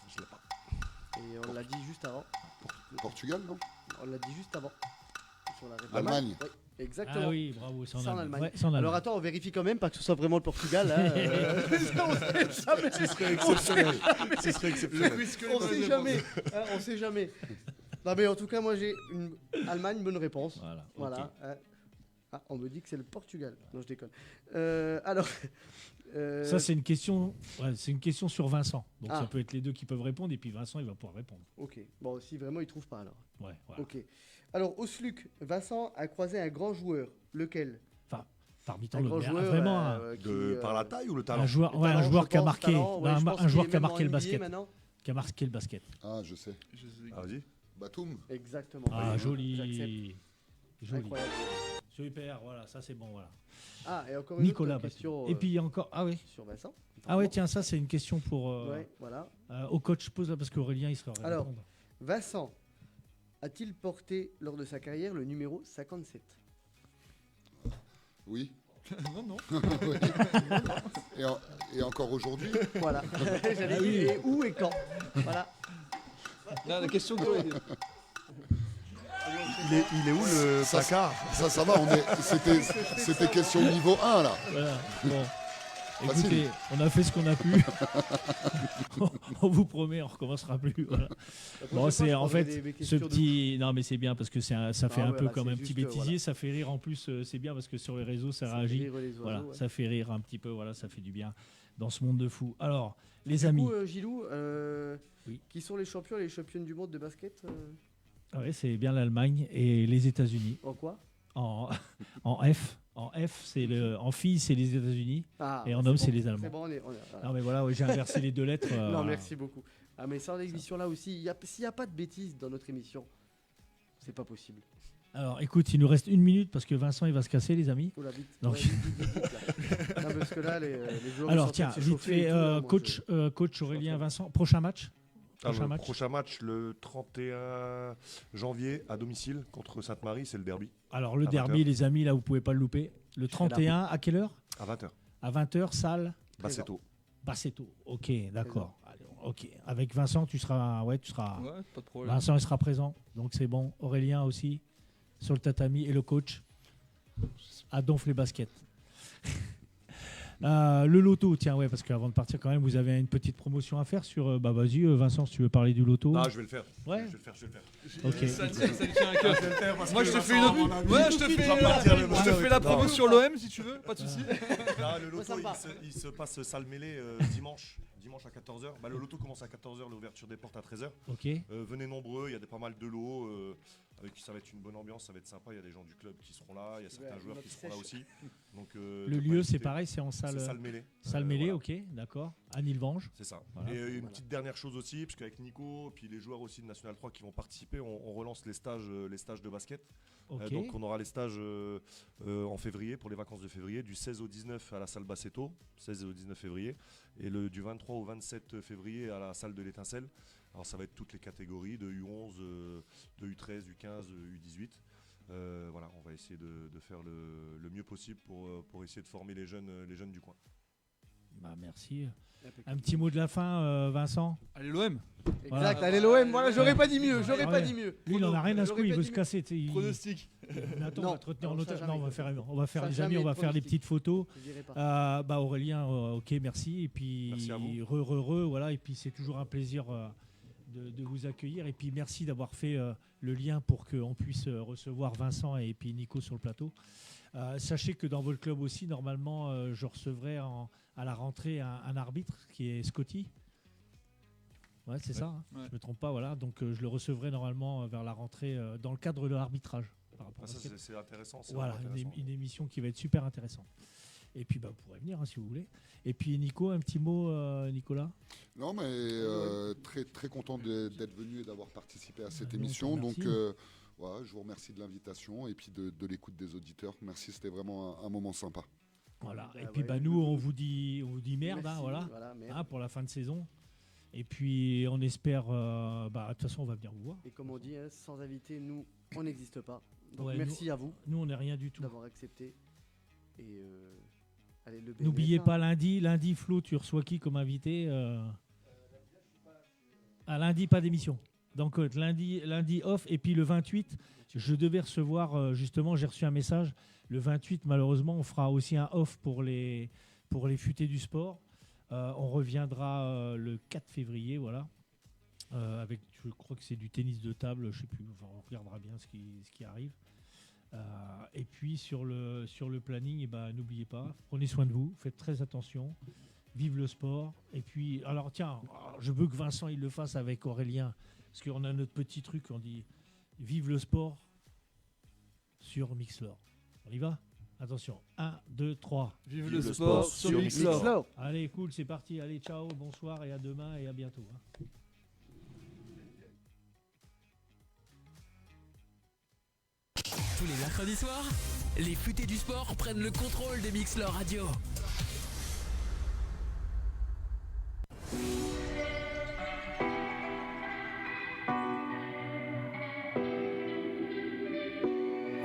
Je l'ai pas. Et on l'a dit juste avant. Portugal, non? On l'a dit juste avant. Sur la réponse. L'Allemagne. Oui, exactement. Ah oui, bravo, c'est en C'est en Allemagne. Allemagne. Ouais, c'est en Allemagne. Alors attends, on vérifie quand même, pas que ce soit vraiment le Portugal. Hein, Ce serait exceptionnel. Ce serait exceptionnel. on sait jamais. Hein, on sait jamais. Non mais en tout cas, moi j'ai une Allemagne, bonne réponse. Voilà. Voilà. Hein. Ah, on me dit que c'est le Portugal. Non, je déconne. Alors. Ça, c'est une question. Ouais, c'est une question sur Vincent. Donc Ah. ça peut être les deux qui peuvent répondre et puis Vincent il va pouvoir répondre. Ok. Bon, si vraiment il trouve pas alors. Ouais. Voilà. Ok. Alors au SLUC, Vincent a croisé un grand joueur. Lequel? Enfin, parmi Un tant grand d'autres. joueur. Vraiment Par la taille ou le talent? un joueur, le ouais, un talent, joueur je qui a pense, marqué, talent, ouais, non, je pense un joueur qu'il qui a est même marqué le en NBA basket, maintenant. qui a marqué le basket. Ah, je sais. Ah, vas-y. Batum. Exactement. Ah, Oui, joli. j'accepte. Joli. Incroyable. Super, voilà, ça c'est bon, voilà. Ah, et encore une Nicolas autre question. Batum. Et puis encore, ah oui. Sur Vincent. Ah ouais, tiens, ça c'est une question pour Ouais, voilà. au coach. Pose là parce qu'Aurélien il sera à Alors, répondre. Vincent a-t-il porté lors de sa carrière le numéro 57? Oui. Non. Oui. Et encore aujourd'hui. Voilà. J'allais Ah oui. dire, et où et quand? Voilà. Là, la question que Il est où le placard? Ça va, c'était question niveau 1 là. Voilà. Bon. Facile. Écoutez, on a fait ce qu'on a pu. On vous promet, on recommencera plus. Voilà. Bon, c'est en fait ce petit. Non, mais c'est bien parce que ça fait un peu comme un petit bêtisier. Ça fait rire en plus. C'est bien parce que sur les réseaux, ça réagit. Voilà, ça fait rire un petit peu. Voilà, ça fait du bien dans ce monde de fou. Alors, les amis. Du coup, Gilou, Oui. qui sont les champions et les championnes du monde de basket Ouais, c'est bien l'Allemagne et les États-Unis. En quoi? En F. En F, en filles, c'est les États-Unis. Ah, Et en c'est homme, bon, c'est les Allemands. C'est bon, voilà. Non, mais voilà, ouais, j'ai inversé les deux lettres. Non, merci beaucoup. Ah, mais sans l'émission là aussi, s'il n'y a pas de bêtises dans notre émission, c'est pas possible. Alors, écoute, il nous reste 1 minute parce que Vincent, il va se casser, les amis. Oula, vite. Donc- Ouais, vite, là. Non, parce que là, les joueurs Alors, sont en train tiens, de vite s'échauffer et fait, tout, là, moi, coach Aurélien, Vincent, prochain match. Prochain match, le 31 janvier à domicile contre Sainte-Marie, c'est le derby. Alors, le À derby, 20h. les amis, là, vous pouvez pas le louper. Le 31, à quelle heure? À 20h. À 20h, salle Bassetto. Bassetto. Ok, d'accord. Allez, ok. Avec Vincent, tu seras. Ouais, pas de problème. Vincent, il sera présent. Donc, c'est bon. Aurélien aussi, sur le tatami. Et le coach, à Donf les baskets. Le loto, tiens, ouais, parce qu'avant de partir, quand même, vous avez une petite promotion à faire sur. Bah, vas-y, Vincent, si tu veux parler du loto. Ah, je vais le faire. Ouais. Je vais le faire. Ok. Ça lui tient à cœur. Je vais le faire parce Moi, que je te fais Vincent, une à mon autre. avis, Ouais, je te fais va partir le je te bonheur fais et la tout. promo sur l'OM si tu veux, pas de soucis. Non, le Ouais, ça loto, me va. il se passe salle mêlée dimanche à 14h. Le loto commence à 14h, l'ouverture des portes à 13h. Ok. Venez nombreux, il y a pas mal de lots. Ça va être une bonne ambiance, ça va être sympa. Il y a des gens du club qui seront là, il y a certains joueurs qui seront là aussi. Donc, le lieu, c'est pareil, c'est en salle. C'est salle mêlée. Salle mêlée, ok, d'accord. À Nilvange. C'est ça. Voilà. Et une petite dernière chose aussi, parce qu'avec Nico, puis les joueurs aussi de National 3 qui vont participer, on relance les stages de basket. Okay. Donc on aura les stages en février, pour les vacances de février, du 16 au 19 à la salle Bassetto, 16 au 19 février, et du 23 au 27 février à la salle de l'Étincelle. Alors ça va être toutes les catégories, de U11, de U13, U15, U18. Voilà, on va essayer de faire le mieux possible pour essayer de former les jeunes du coin. Merci. Un petit mot de la fin, Vincent. Allez l'OM. Exact, voilà. Allez l'OM. Voilà, j'aurais pas dit mieux. Lui, il en a rien à secouer, il veut se casser. Pronostic. Mais attends, on va te retenir en otage. Non, on va faire les amis, on va faire des petites photos. Aurélien, ok, merci. Et puis, voilà. Et puis, c'est toujours un plaisir de vous accueillir. Et puis, merci d'avoir fait le lien pour qu'on puisse recevoir Vincent et puis Nico sur le plateau. Sachez que dans votre club aussi, normalement, je recevrai à la rentrée un arbitre qui est Scotty. Ouais, c'est ça. Hein. Ouais. Je ne me trompe pas. Voilà. Donc, je le recevrai normalement vers la rentrée dans le cadre de l'arbitrage. C'est intéressant. Voilà, une émission qui va être super intéressante. Et puis, vous pourrez venir si vous voulez. Et puis, Nico, un petit mot, Nicolas ? Non, mais très, très content d'être venu et d'avoir participé à cette émission. Donc, je vous remercie de l'invitation et puis de l'écoute des auditeurs. Merci, c'était vraiment un moment sympa. Voilà. Et puis, nous, on vous dit merde, merde. Pour la fin de saison. Et puis, on espère... de toute façon, on va venir vous voir. Et comme on dit, sans invité, nous, on n'existe pas. Donc, merci à vous. Nous, on n'est rien du tout. D'avoir accepté. Et... allez, n'oubliez pas lundi, Flo, tu reçois qui comme invité lundi, pas d'émission. Donc lundi off. Et puis le 28, je devais recevoir, justement, j'ai reçu un message. Le 28, malheureusement, on fera aussi un off pour les futés du sport. On reviendra le 4 février, voilà. Avec, je crois que c'est du tennis de table, je sais plus. Enfin, on regardera bien ce qui arrive. Et puis sur le planning, n'oubliez pas, prenez soin de vous, faites très attention, vive le sport. Et puis, alors tiens, je veux que Vincent il le fasse avec Aurélien, parce qu'on a notre petit truc, on dit vive le sport sur Mixlr. On y va ? Attention, 1, 2, 3. Vive le sport sur Mixlr. Allez, cool, c'est parti. Allez, ciao, bonsoir et à demain et à bientôt. Tous les mercredis soirs, les futés du sport prennent le contrôle de Mixlr Radio.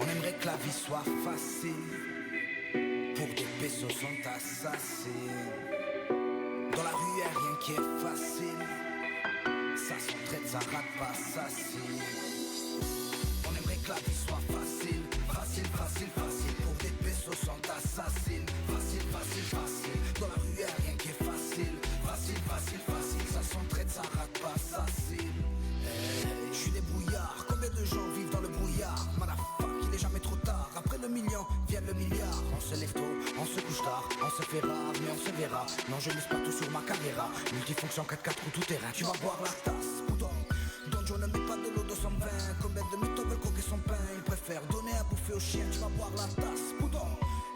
On aimerait que la vie soit facile, pour des pesos sont assassins. Dans la rue y'a rien qui est facile, ça s'entraide, ça rate pas, ça c'est. On aimerait que la vie soit facile, facile, facile, facile. Pour des pesos sont assassins. Facile, facile, facile. Dans la rue y'a rien qui est facile. Facile, facile, facile. Ça s'entraide, ça rate pas, ça c'est. Je suis débrouillard, combien de gens vivent dans le brouillard? Motherfuck, il est jamais trop tard. Après le million, vient le milliard. On se lève tôt, on se couche tard. On se fait rare, mais on se verra. Non, je mise pas tout sur ma carrière. Multifonction 4x4 ou tout terrain. Tu vas boire la tasse, bouton. Donjon ne met pas de l'eau 220. Combien de mythos veulent coquer son pain? Il préfère donner à bouffer au chien. Tu vas boire la tasse, bouton.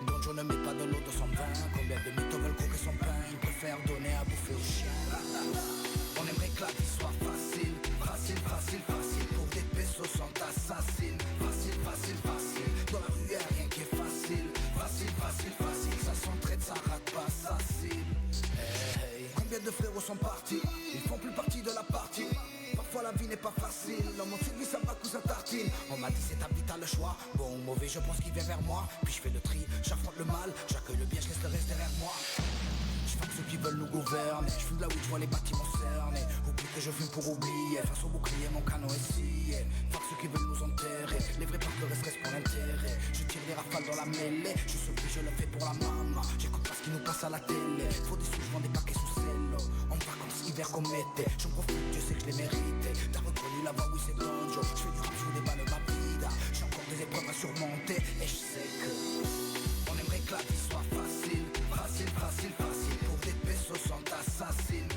Donjon ne met pas de l'eau 220. Combien de mythos veulent coquer son pain? Il préfère donner à bouffer au chien. On aimerait que la vie soit facile. Facile, facile, facile. Pour des pesos sont assassins. Facile, facile, facile. Dans la rue y'a rien qui est facile. Facile, facile, facile. Ça s'entraide, ça rate pas, ça c'est. Hey. Combien de frérots sont partis? Ils font plus partie de la partie. Parfois la vie n'est pas facile. L'homme en dessous de lui ça va coups à tartine. On m'a dit c'est ta vie, t'as le choix. Bon ou mauvais, je pense qu'il vient vers moi. Puis je fais le tri, j'affronte le mal. J'accueille le bien, je laisse le reste derrière moi. Je fume ceux qui veulent nous gouverner. Je fume là où je vois les bâtiments cernés. Oublie que je fume pour oublier. Face au bouclier, mon canon est scié. Fuck ceux qui veulent nous enterrer. Les vrais parcs restent pour l'intérêt. Je tire les rafales dans la mêlée. Je suis je le fais pour la maman. J'écoute pas ce qui nous passe à la télé. Faut des sous, je vends des paquets sous cello. En vacances, hiver comme été. J'en profite, Dieu sait que je l'ai mérité. T'as reconnu là-bas, oui c'est banjo. Je fais du rap, je des balles ma vida. J'ai encore des épreuves à surmonter. Et je sais que on aimerait que la vie soit facile. Facile, facile, facile. Pour des pesos sont assassins.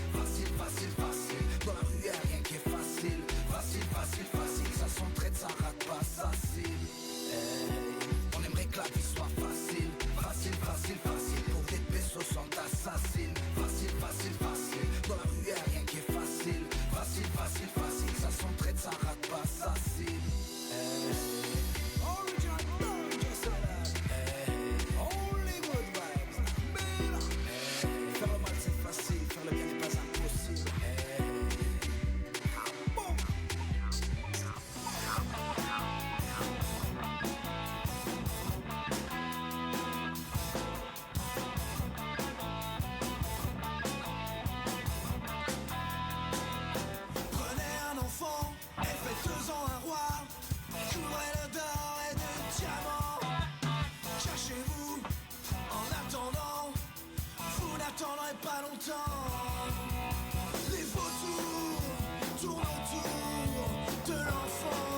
j'attendrai pas longtemps. Les vautours tournent autour de l'enfant.